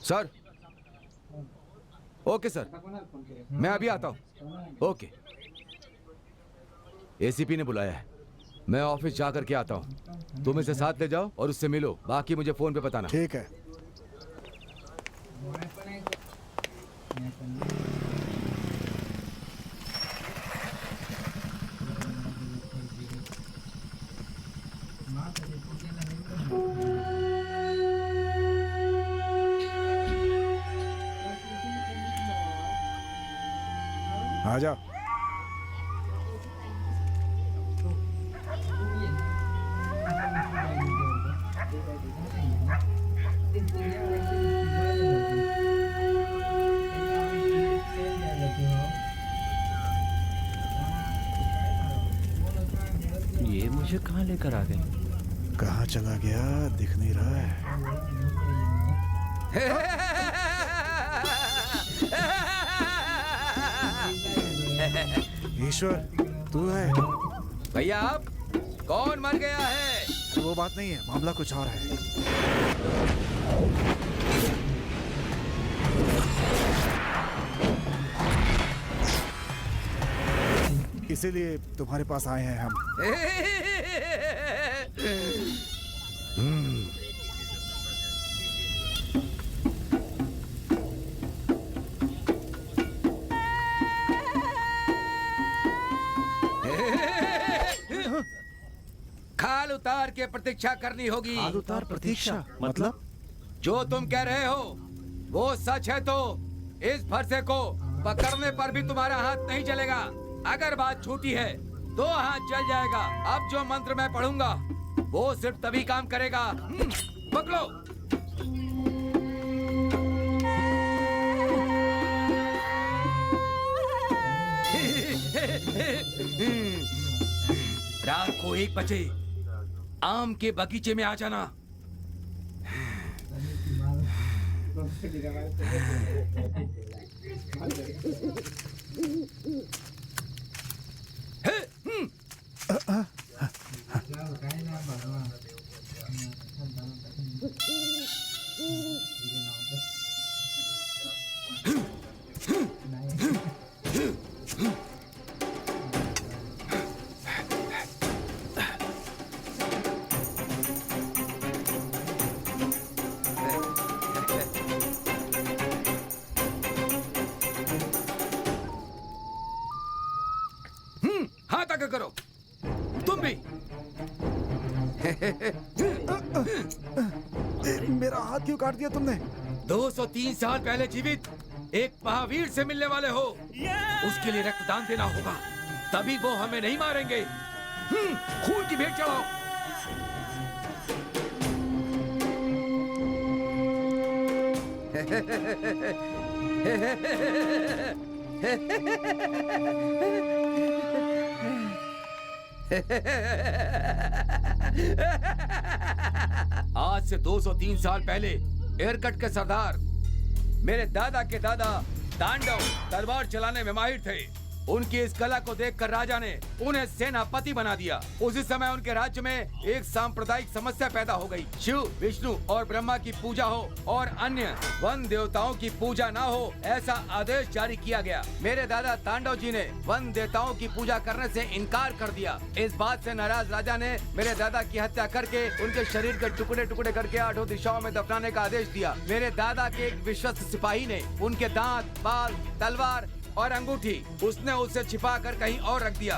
सर। ओके सर, मैं अभी आता हूँ। ओके। एसीपी ने बुलाया है, मैं ऑफिस जा करके आता हूँ। तुम इसे साथ ले जाओ और उससे मिलो, बाकी मुझे फोन पे बताना। ठीक है। आजा। ये मुझे कहाँ लेकर आ गए? कहाँ चला गया, दिख नहीं रहा है। ईश्वर तू है? भैया आप कौन मर गया है? वो बात नहीं है, मामला कुछ और है। इसीलिए तुम्हारे पास आए हैं हम। खाल उतार के प्रतीक्षा करनी होगी। खाल उतार प्रतीक्षा मतलब? जो तुम कह रहे हो वो सच है तो इस फरसे को पकड़ने पर भी तुम्हारा हाथ नहीं चलेगा। अगर बात झूठी है तो हाथ जल जाएगा। अब जो मंत्र मैं पढ़ूंगा वो सिर्फ तभी काम करेगा। पकड़ो। रात को 1 बजे आम के बगीचे में आ जाना। हाथ आगे करो, तुम भी। मेरा हाथ क्यों काट दिया तुमने? 203 साल पहले जीवित एक महावीर से मिलने वाले हो, उसके लिए रक्तदान देना होगा, तभी वो हमें नहीं मारेंगे। खून की भेंट चढ़ाओ। आज से 203 साल पहले एयरकट के सरदार मेरे दादा के दादा तांडव तलवार चलाने में माहिर थे। उनकी इस कला को देखकर राजा ने उन्हें सेनापति बना दिया। उसी समय उनके राज्य में एक सांप्रदायिक समस्या पैदा हो गई। शिव, विष्णु और ब्रह्मा की पूजा हो और अन्य वन देवताओं की पूजा ना हो, ऐसा आदेश जारी किया गया। मेरे दादा तांडव जी ने वन देवताओं की पूजा करने से इनकार कर दिया। इस बात से नाराज राजा ने मेरे दादा की हत्या करके उनके शरीर के टुकड़े टुकड़े करके 8 दिशाओं में दफनाने का आदेश दिया। मेरे दादा के एक विश्वस्त सिपाही ने उनके दांत, बाल, तलवार और अंगूठी उसने उसे छिपा कर कहीं और रख दिया।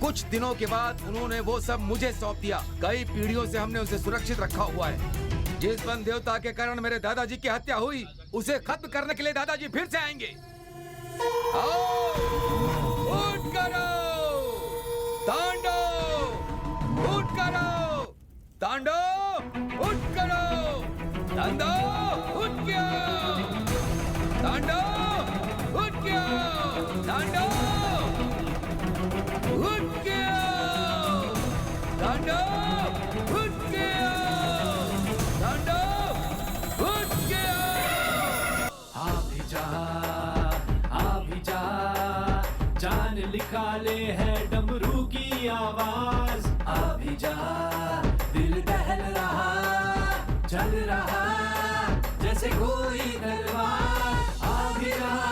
कुछ दिनों के बाद उन्होंने वो सब मुझे सौंप दिया। कई पीढ़ियों से हमने उसे सुरक्षित रखा हुआ है। जिस वन देवता के कारण मेरे दादाजी की हत्या हुई, उसे खत्म करने के लिए दादाजी फिर से आएंगे। आओ, उठ करो, तांडव, उठ करो, तांडव, उठ करो, तांडव, उठ गया, तांडव, उठ गया, तांडव, उठ गया, तांडव, उठ गया, तांडव, उठ गया। आ भी जा, जान लिखा ले है डमरू की आवाज। आ भी जा, दिल दहल रहा, चल रहा जैसे कोई तलवार। आ भी रहा।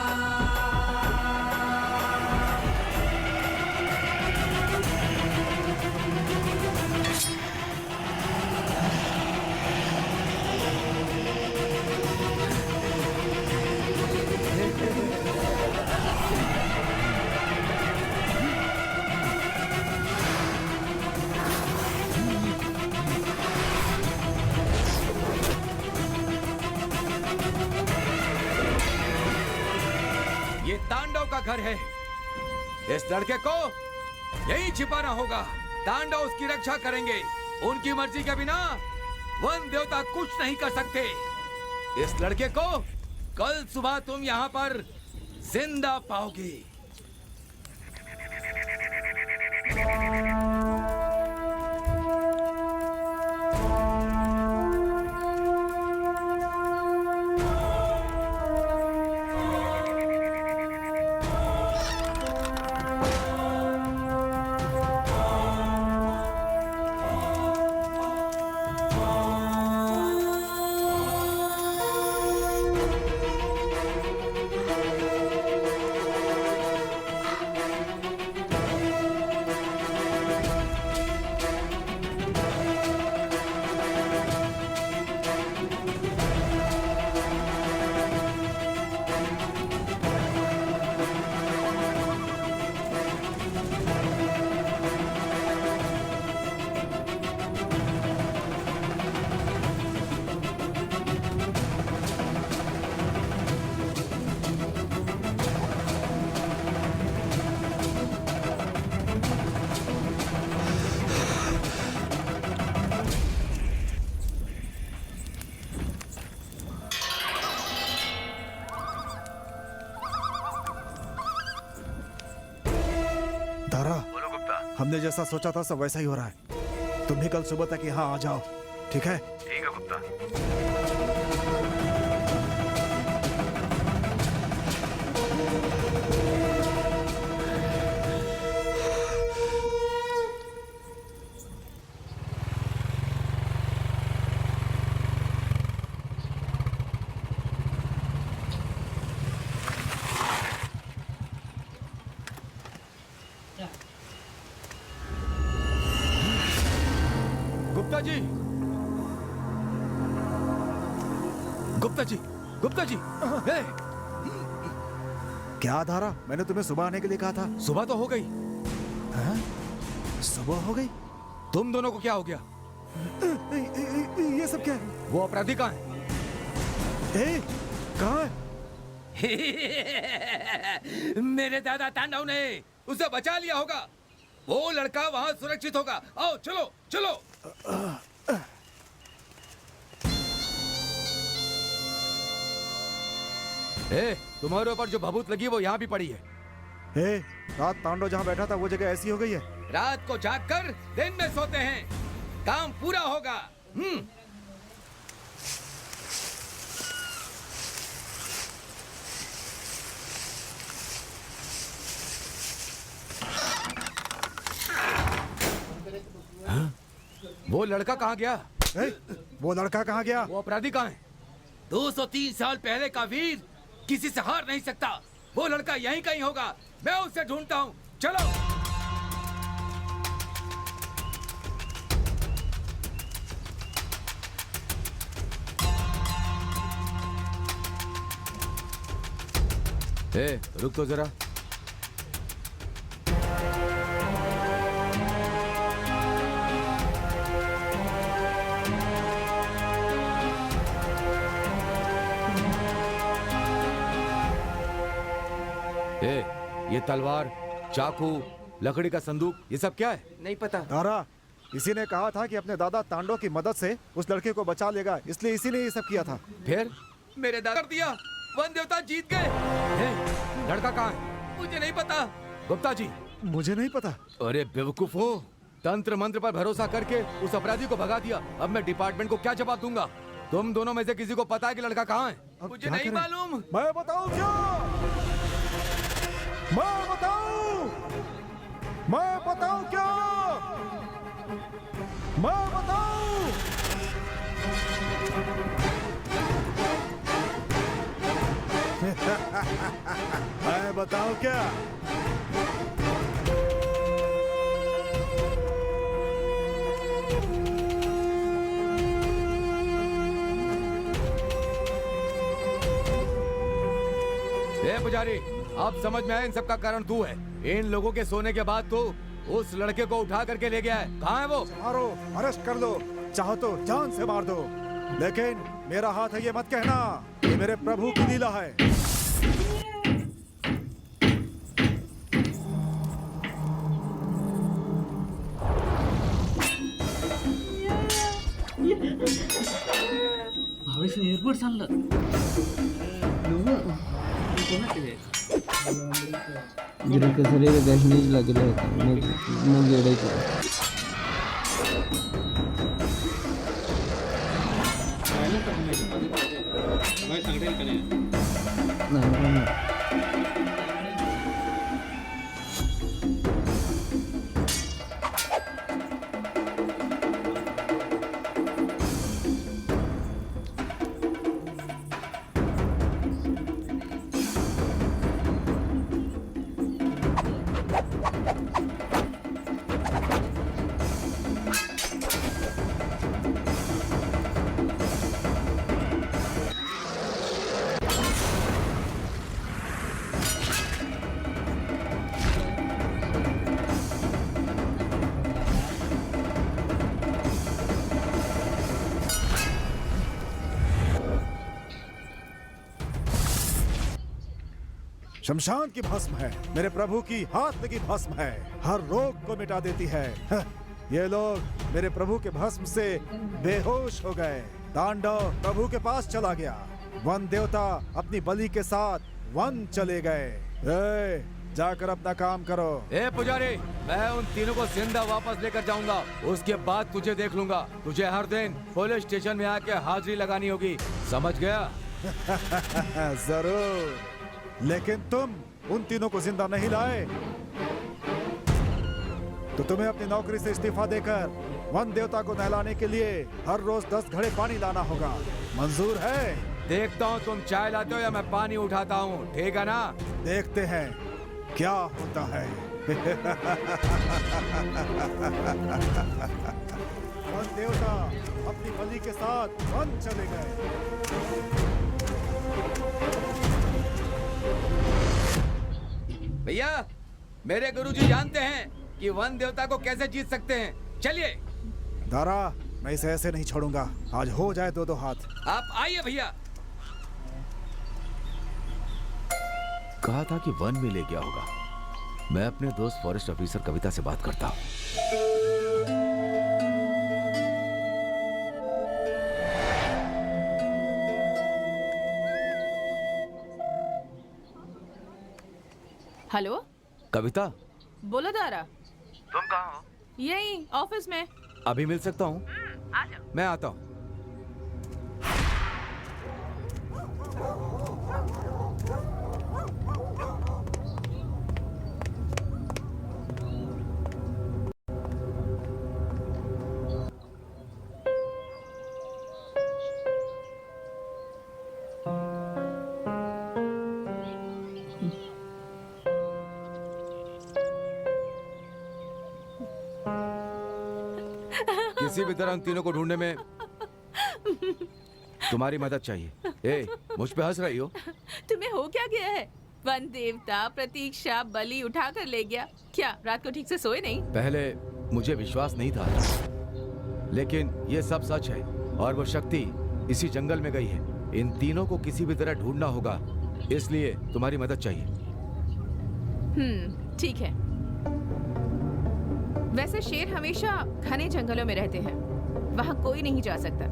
ये तांडव का घर है। इस लड़के को यही छिपाना होगा। तांडव उसकी रक्षा करेंगे। उनकी मर्जी के बिना वन देवता कुछ नहीं कर सकते। इस लड़के को कल सुबह तुम यहाँ पर जिंदा पाओगे। हमने जैसा सोचा था सब वैसा ही हो रहा है। तुम भी कल सुबह तक यहाँ आ जाओ, ठीक है? ठीक है गुप्ता। गुप्ता जी, गुप्ता जी, गुप्ता जी, हे! क्या धारा? मैंने तुम्हें सुबह आने के लिए कहा था। सुबह तो हो गई। हाँ? सुबह हो गई? तुम दोनों को क्या हो गया? ये सब क्या है? वो अपराधी कहाँ है? कहाँ है? मेरे दादा तांडव ने उसे बचा लिया होगा। वो लड़का वहाँ सुरक्षित होगा। आओ चलो चलो। तुम्हारे ऊपर जो भभूत लगी वो यहाँ भी पड़ी है। रात तांडव जहाँ बैठा था वो जगह ऐसी हो गई है। रात को जागकर दिन में सोते हैं, काम पूरा होगा। वो लड़का कहाँ गया? वो लड़का कहाँ गया? वो अपराधी कहाँ है? 203 साल पहले का वीर किसी से हार नहीं सकता। वो लड़का यहीं कहीं होगा, मैं उसे ढूंढता हूँ। चलो। रुक तो जरा। ये तलवार, चाकू, लकड़ी का संदूक, ये सब क्या है? नहीं पता। तारा, इसी ने कहा था कि अपने दादा तांडव की मदद से उस लड़के को बचा लेगा, इसलिए इसी ने ये सब किया था। फिर मेरे दादा कर दिया, वन देवता जीत गए। लड़का कहाँ है? मुझे नहीं पता। गुप्ता जी, मुझे नहीं पता। अरे बेवकूफो, तंत्र मंत्र पर भरोसा करके उस अपराधी को भगा दिया। अब मैं डिपार्टमेंट को क्या जवाब दूंगा? तुम दोनों में से किसी को पता है कि लड़का कहाँ है? मुझे नहीं मालूम। मैं बताऊं क्या? मैं बताऊं? मैं बताऊं क्या? मैं बताऊं? मैं बताऊं क्या? पुजारी, अब समझ में आया इन सब का कारण तू है। इन लोगों के सोने के बाद तो उस लड़के को उठा करके ले गया है। कहाँ है वो? मारो, अरेस्ट कर लो, चाहो तो जान से मार दो, लेकिन मेरा हाथ है ये मत कहना। ये मेरे प्रभु की लीला है। एअरपोर्ट चाललं जरा कसं रे गॅशनीच लागेल होता मग येडायचं नाही शमशान की भस्म है, मेरे प्रभु की हाथ लगी भस्म है, हर रोग को मिटा देती है। ये लोग मेरे प्रभु के भस्म से बेहोश हो गए। तांडव प्रभु के पास चला गया, वन देवता अपनी बलि के साथ वन चले गए। जाकर अपना काम करो। ए पुजारी, मैं उन तीनों को जिंदा वापस लेकर जाऊंगा। उसके बाद तुझे देख लूंगा। तुझे हर दिन पुलिस स्टेशन में आके हाजिरी लगानी होगी, समझ गया? जरूर, लेकिन तुम उन तीनों को जिंदा नहीं लाए तो तुम्हें अपनी नौकरी से इस्तीफा देकर वन देवता को नहलाने के लिए हर रोज 10 घड़े पानी लाना होगा। मंजूर है? देखता हूँ तुम चाय लाते हो या मैं पानी उठाता हूँ, ठीक है ना? देखते हैं क्या होता है। वन देवता अपनी बलि के साथ वन चले गए। भैया, मेरे गुरुजी जानते हैं कि वन देवता को कैसे जीत सकते हैं। चलिए। दारा, मैं इसे ऐसे नहीं छोड़ूंगा। आज हो जाए 2-2 हाथ। आप आइए भैया। कहा था कि वन में ले गया होगा। मैं अपने दोस्त फॉरेस्ट ऑफिसर कविता से बात करता हूँ। हेलो कविता, बोलो दारा। तुम कहाँ हो? यही ऑफिस में। अभी मिल सकता हूँ? आ जाओ। मैं आता हूँ। किसी भी तरह उन तीनों को ढूंढने में तुम्हारी मदद चाहिए। ए, मुझ पे हंस रही हो? तुम्हें हो क्या गया है? वन देवता प्रतीक्षा बलि उठा कर ले गया। क्या रात को ठीक से सोए नहीं? पहले मुझे विश्वास नहीं था, लेकिन ये सब सच है और वो शक्ति इसी जंगल में गई है। इन तीनों को किसी भी तरह ढूंढना होगा, इसलिए तुम्हारी मदद चाहिए। ठीक है। वैसे शेर हमेशा घने जंगलों में रहते हैं, वहाँ कोई नहीं जा सकता।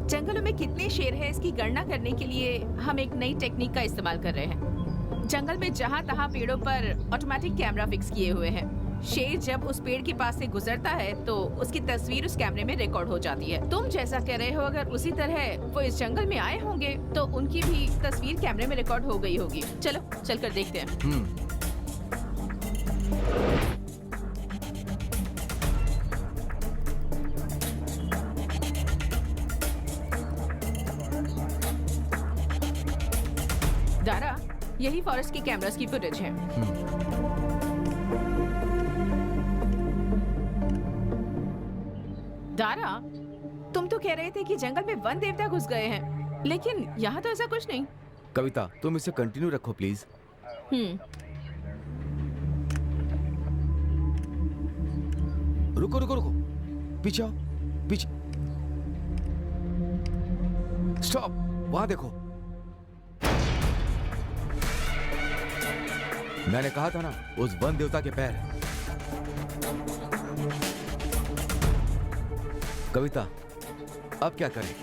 जंगलों में कितने शेर हैं इसकी गणना करने के लिए हम एक नई टेक्निक का इस्तेमाल कर रहे हैं। जंगल में जहाँ तहाँ पेड़ों पर ऑटोमेटिक कैमरा फिक्स किए हुए हैं। शेर जब उस पेड़ के पास से गुजरता है तो उसकी तस्वीर उस कैमरे में रिकॉर्ड हो जाती है। तुम जैसा कह रहे हो, अगर उसी तरह वो इस जंगल में आए होंगे तो उनकी भी तस्वीर कैमरे में रिकॉर्ड हो गई होगी। चलो चलकर देखते हैं। दारा, यही फॉरेस्ट की कैमरास की फुटेज है। दारा, तुम तो कह रहे थे कि जंगल में वन देवता घुस गए हैं, लेकिन यहाँ तो ऐसा कुछ नहीं। कविता, तुम इसे कंटिन्यू रखो प्लीज। रुको रुको रुको, पीछे आओ, पीछे। स्टॉप, वहां देखो। मैंने कहा था ना, उस वन देवता के पैर। कविता, अब क्या करें?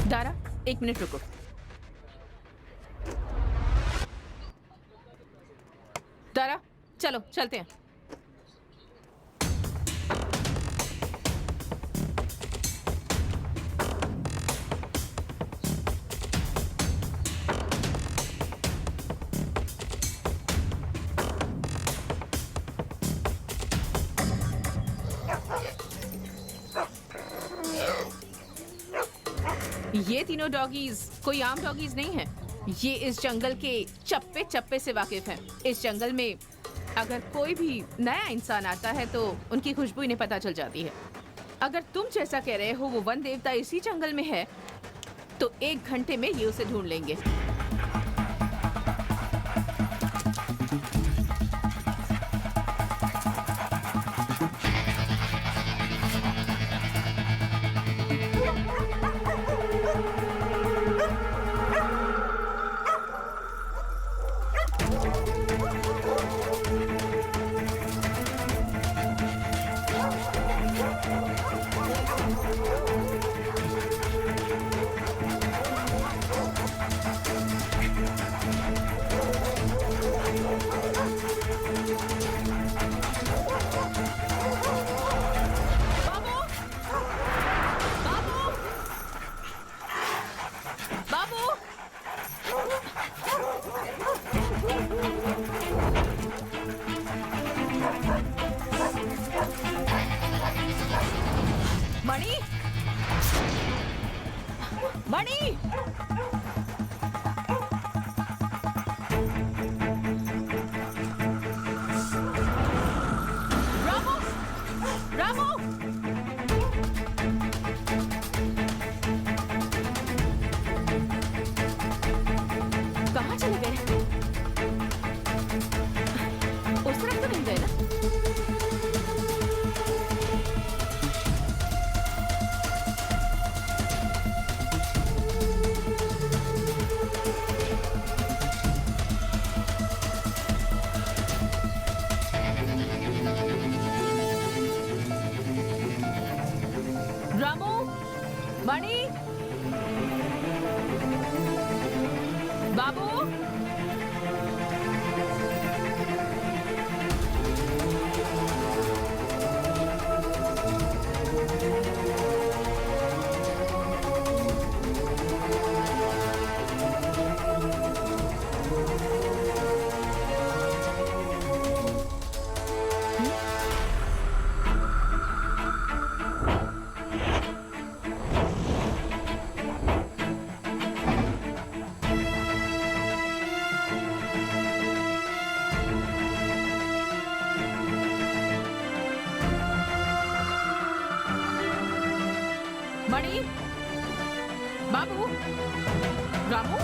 दारा, 1 मिनट रुको। दारा, चलो चलते हैं। ये तीनों डॉगीज कोई आम डॉगीज नहीं है। ये इस जंगल के चप्पे चप्पे से वाकिफ हैं। इस जंगल में अगर कोई भी नया इंसान आता है तो उनकी खुशबू इन्हें पता चल जाती है। अगर तुम जैसा कह रहे हो वो वन देवता इसी जंगल में है तो 1 घंटे में ये उसे ढूंढ लेंगे। मणि, बाबू, मणि, बाबू, रामू,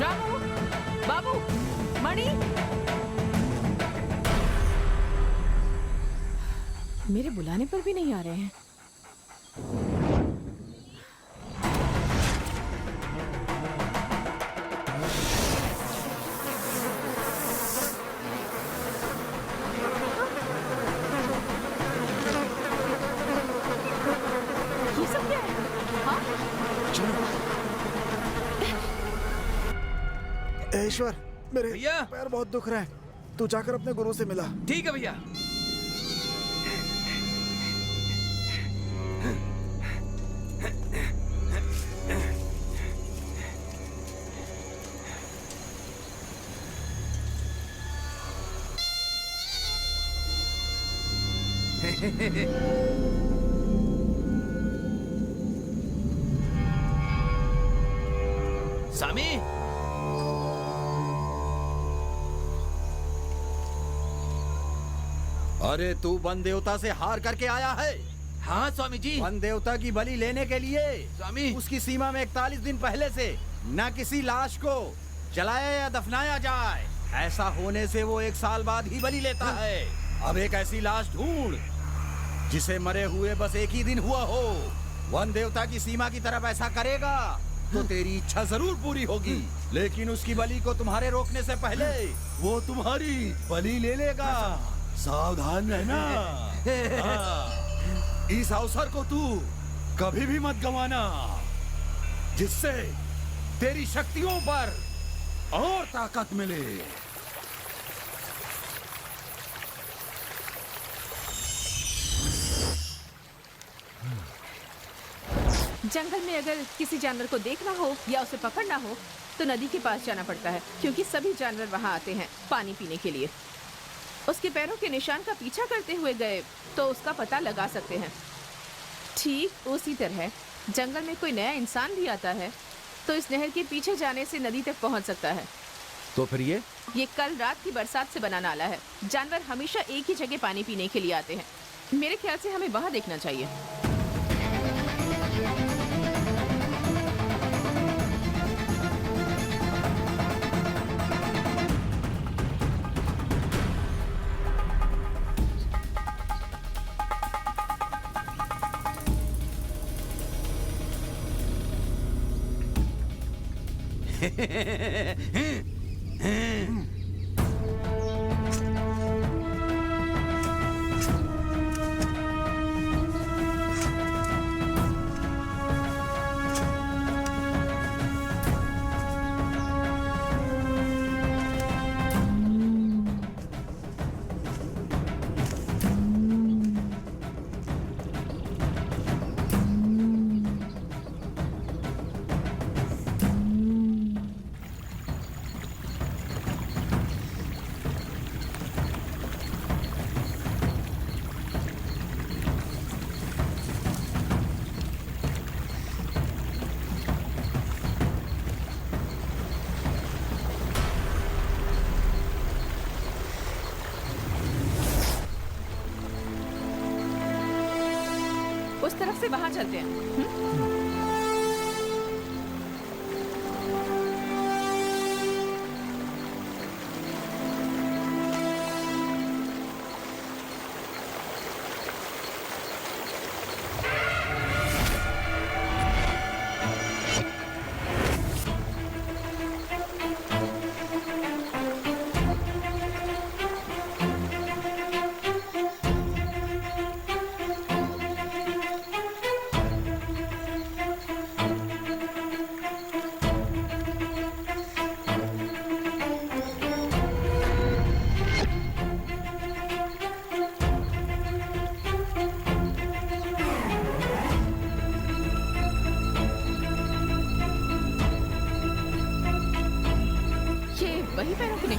रामू, बाबू, मणि। मेरे बुलाने पर भी नहीं आ रहे हैं। ये सब क्या है? हाँ? ईश्वर, मेरे भैया! पैर बहुत दुख रहे हैं। तू जाकर अपने गुरु से मिला। ठीक है भैया। सामी, अरे तू वन देवता से हार करके आया है। हाँ स्वामी जी। वन देवता की बलि लेने के लिए स्वामी, उसकी सीमा में 41 दिन पहले से न किसी लाश को जलाया या दफनाया जाए। ऐसा होने से वो 1 साल बाद ही बलि लेता है। अब एक ऐसी लाश ढूंढ जिसे मरे हुए बस 1 ही दिन हुआ हो। वन देवता की सीमा की तरफ ऐसा करेगा तो तेरी इच्छा जरूर पूरी होगी, लेकिन उसकी बलि को तुम्हारे रोकने से पहले वो तुम्हारी बलि ले लेगा। सावधान रहना। इस अवसर को तू कभी भी मत गंवाना, जिससे तेरी शक्तियों पर और ताकत मिले। जंगल में अगर किसी जानवर को देखना हो या उसे पकड़ना हो तो नदी के पास जाना पड़ता है, क्योंकि सभी जानवर वहाँ आते हैं पानी पीने के लिए। उसके पैरों के निशान का पीछा करते हुए गए तो उसका पता लगा सकते हैं। ठीक उसी तरह जंगल में कोई नया इंसान भी आता है तो इस नहर के पीछे जाने से नदी तक पहुँच सकता है। तो फिर ये कल रात की बरसात से बना नाला है। जानवर हमेशा एक ही जगह पानी पीने के लिए आते हैं। मेरे ख्याल से हमें वहाँ देखना चाहिए। उस तरफ से वहां चलते हैं।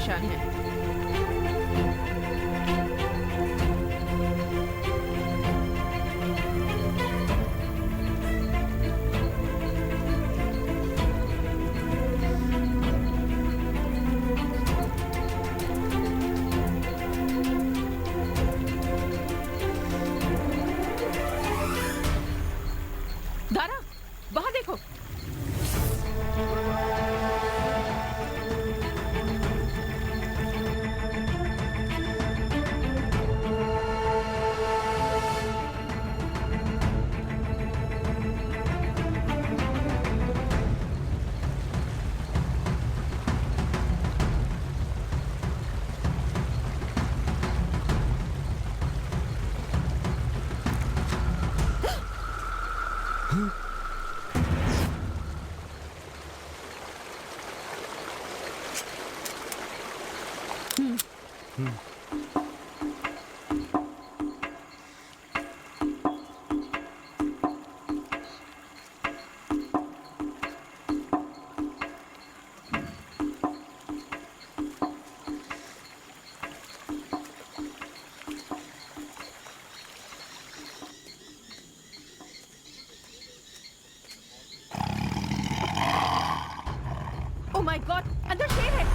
परेशान हैं। दारा, वहां देखो। ओह माय गॉड, अंदर शेर है।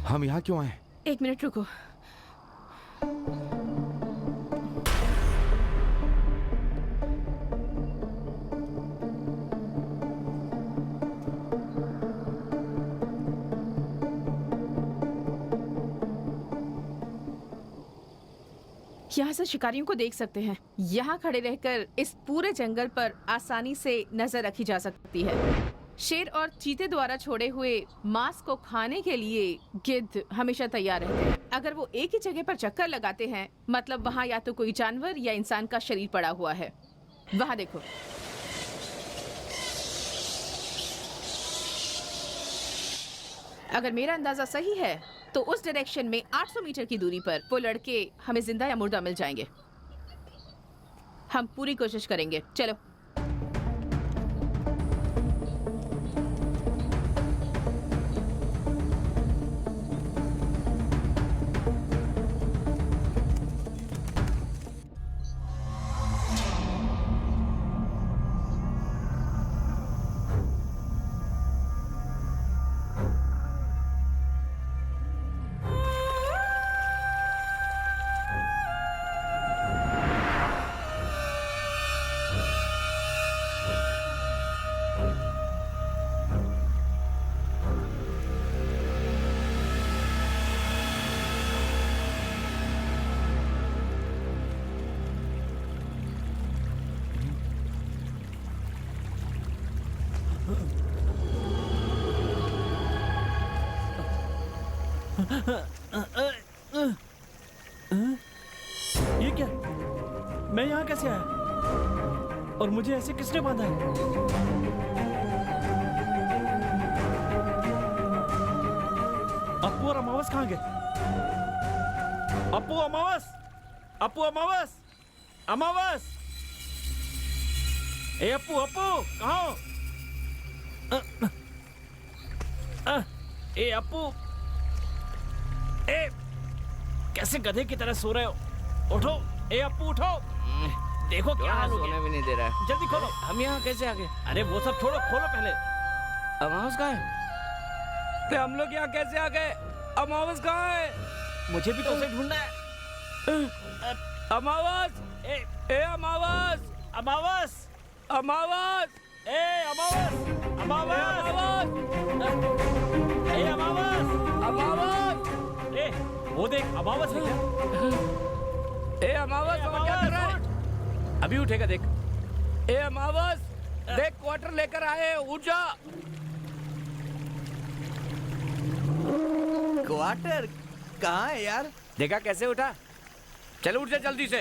हम यहाँ क्यों आए? एक मिनट रुको। यहाँ से शिकारियों को देख सकते हैं। यहाँ खड़े रहकर इस पूरे जंगल पर आसानी से नजर रखी जा सकती है। शेर और चीते द्वारा छोड़े हुए मांस को खाने के लिए गिद्ध हमेशा तैयार रहते हैं। अगर वो एक ही जगह पर चक्कर लगाते हैं, मतलब वहाँ या तो कोई जानवर या इंसान का शरीर पड़ा हुआ है। वहाँ देखो। अगर मेरा अंदाजा सही है तो उस डायरेक्शन में 800 मीटर की दूरी पर वो लड़के हमें जिंदा या मुर्दा मिल जाएंगे। हम पूरी कोशिश करेंगे। चलो। ये क्या? मैं यहाँ कैसे आया? और मुझे ऐसे किसने बांधा है? अप्पू और अमावस कहाँ गए? अप्पू, अमावस! अप्पू, अमावस! अमावस! ए अप्पू, अप्पू कहाँ हो? ए अप्पू, ए कैसे गधे की तरह सो रहे हो? उठो, ए अप्पू उठो! देखो क्या हाल हो सोने गया। भी नहीं दे रहा है। जल्दी खोलो। हम यहाँ कैसे आ गए? अरे वो सब छोड़ो, खोलो पहले। अमावस कहाँ है? तो हम लोग यहाँ कैसे आ गए? अमावस कहाँ है? मुझे भी तो उसे ढूंढना है। अमावस! ए अमावस! अमावस, अमावस! ए अमावस, अमावस, ए अमावस, अमावस! ए वो देख, अमावस है क्या? ए अमावस! और क्या कर रहा है? अभी उठेगा देख। ए अमावस! देख क्वार्टर लेकर आए, उठ जा। क्वार्टर कहाँ है यार? देखा कैसे उठा? चल उठ जा जल्दी से।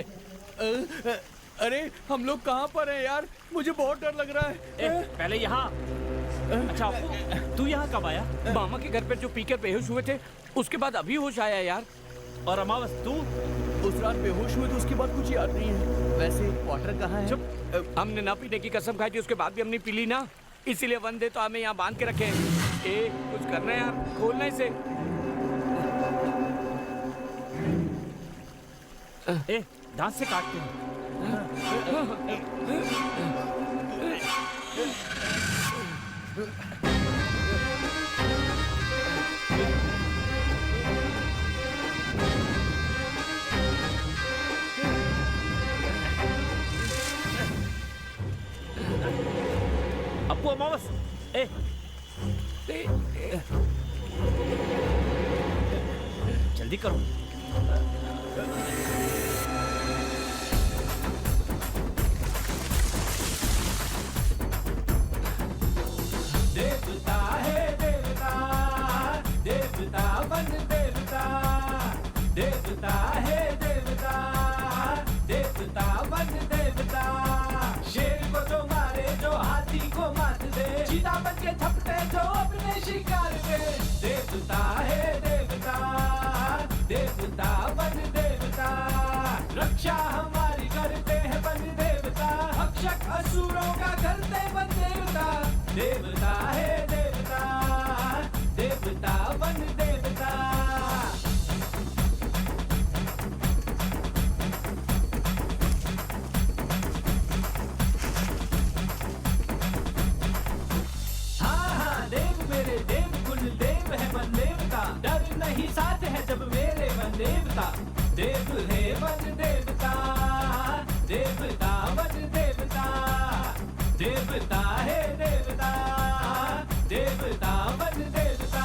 अरे हम लोग कहाँ पर हैं यार? मुझे बहुत डर लग रहा है। ए पहले यहाँ। अच्छा अप्पू, तू यहाँ कब आया? मामा के घर पे जो पीकर बेहोश हुए थे, उसके बाद अभी होश आया यार। और अमावस तू? उस रात बेहोश हुए तो उसके बाद कुछ याद नहीं है। वैसे क्वार्टर कहाँ है? चुप। हमने ना पीने की कसम खाई थी, उसके बाद भी हमने पी ली ना, इसीलिए वंदे तो हमें यहाँ बांध के रखे। ए कुछ करना है यार, खोलना इसे। ए दांत से काटते हैं। अप्पू, अमावस, ए जल्दी करो। देवता है देवता, देवता बन देवता, देवता है देवता, देवता बन देवता। शेर को जो मारे, जो हाथी को मात दे, चीता बन के झपटे जो अपने शिकार पे। देवता है देवता, देवता बन देवता, रक्षा हमारी करते हैं बन देवता, भक्षक असुरों का करते बन देवता। देवता है देवता, देवता बन देवता। हाँ हाँ देव मेरे देव, कुल देव है बन देवता, डर नहीं साथ है जब मेरे बन देवता। देव है बन देवता, देवता बन देवता, देवता है देवता, देवता बन देवता।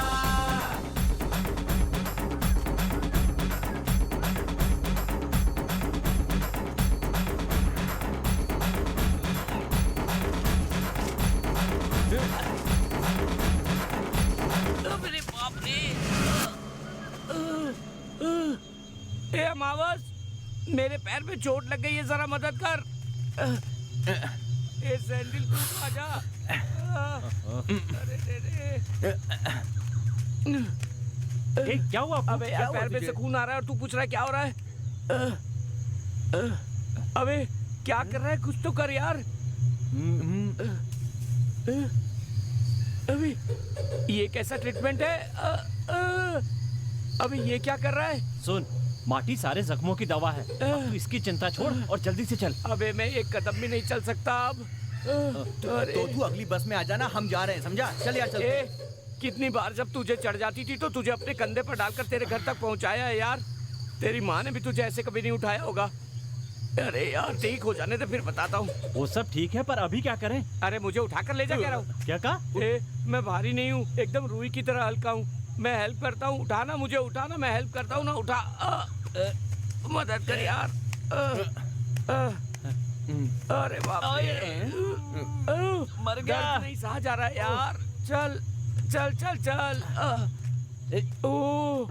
मेरे बाप रे! ए अमावस, मेरे पैर पे चोट लग गई है, जरा मदद कर। ए सैंडल तू आ जा। अरे रे। ए क्या हुआ अप्पू? अबे यार पैर में से खून आ रहा है और तू पूछ रहा है क्या हो रहा है? अबे क्या कर रहा है? कुछ तो कर यार। अबे ये कैसा ट्रीटमेंट है? अबे ये क्या कर रहा है? सुन, माटी सारे जख्मों की दवा है। अब तू इसकी चिंता छोड़ और जल्दी से चल। अबे मैं एक कदम भी नहीं चल सकता अब। तो तू अगली बस में आ जाना, हम जा रहे हैं, समझा? चल यार चल। कितनी बार जब तुझे चढ़ जाती थी तो तुझे अपने कंधे पर डालकर तेरे घर तक पहुंचाया है यार। तेरी माँ ने भी तुझे ऐसे कभी नहीं उठाया होगा। अरे यार ठीक हो जाने तो फिर बताता हूँ। वो सब ठीक है पर अभी क्या करें? अरे मुझे उठाकर ले जा कह रहा हूँ। क्या कहा? मैं भारी नहीं हूँ, एकदम रूई की तरह हल्का हूँ। मैं हेल्प करता हूँ, उठाना मुझे, उठाना, मैं हेल्प करता हूँ ना, उठा। मदद कर यार। अरे बाप रे, मर गया। दर्द नहीं सहा जा रहा है यार। चल चल चल चल। ओ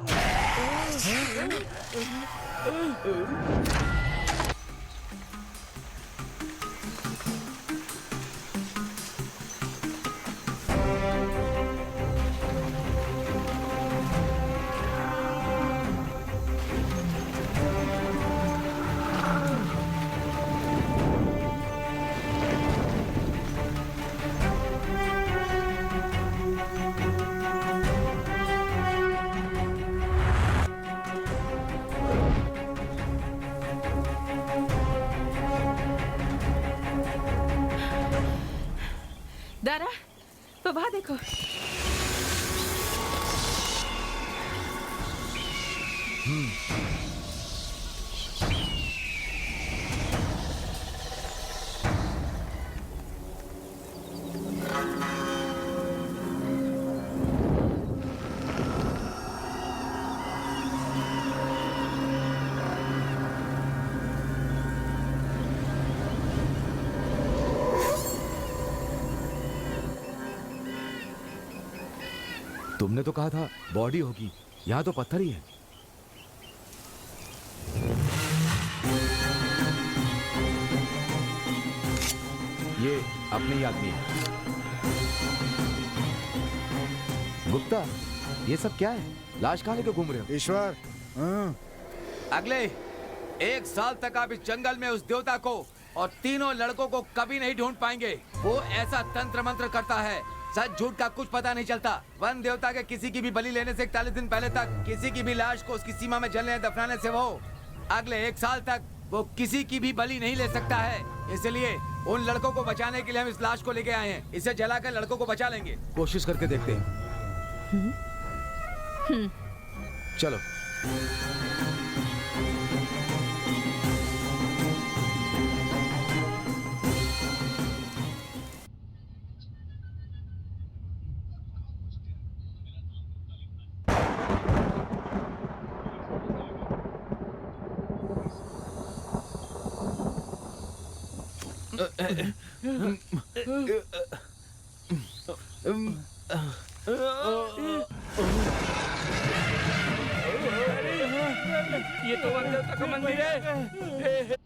दारा, तो वहाँ देखो। तुमने तो कहा था बॉडी होगी, यहाँ तो पत्थर ही है। ये अपने ही आदमी है। गुप्ता, ये सब क्या है? लाश कहाँ लेके घूम रहे हो? ईश्वर, अगले 1 साल तक आप इस जंगल में उस देवता को और तीनों लड़कों को कभी नहीं ढूंढ पाएंगे। वो ऐसा तंत्र मंत्र करता है, सच झूठ का कुछ पता नहीं चलता। वन देवता के किसी की भी बलि लेने से 41 दिन पहले तक किसी की भी लाश को उसकी सीमा में जलने दफनाने से वो अगले 1 साल तक वो किसी की भी बलि नहीं ले सकता है। इसलिए उन लड़कों को बचाने के लिए हम इस लाश को लेके आए हैं। इसे जलाकर लड़कों को बचा लेंगे। कोशिश करके देखते हैं। चलो। ये तो वन देवता का मंदिर है।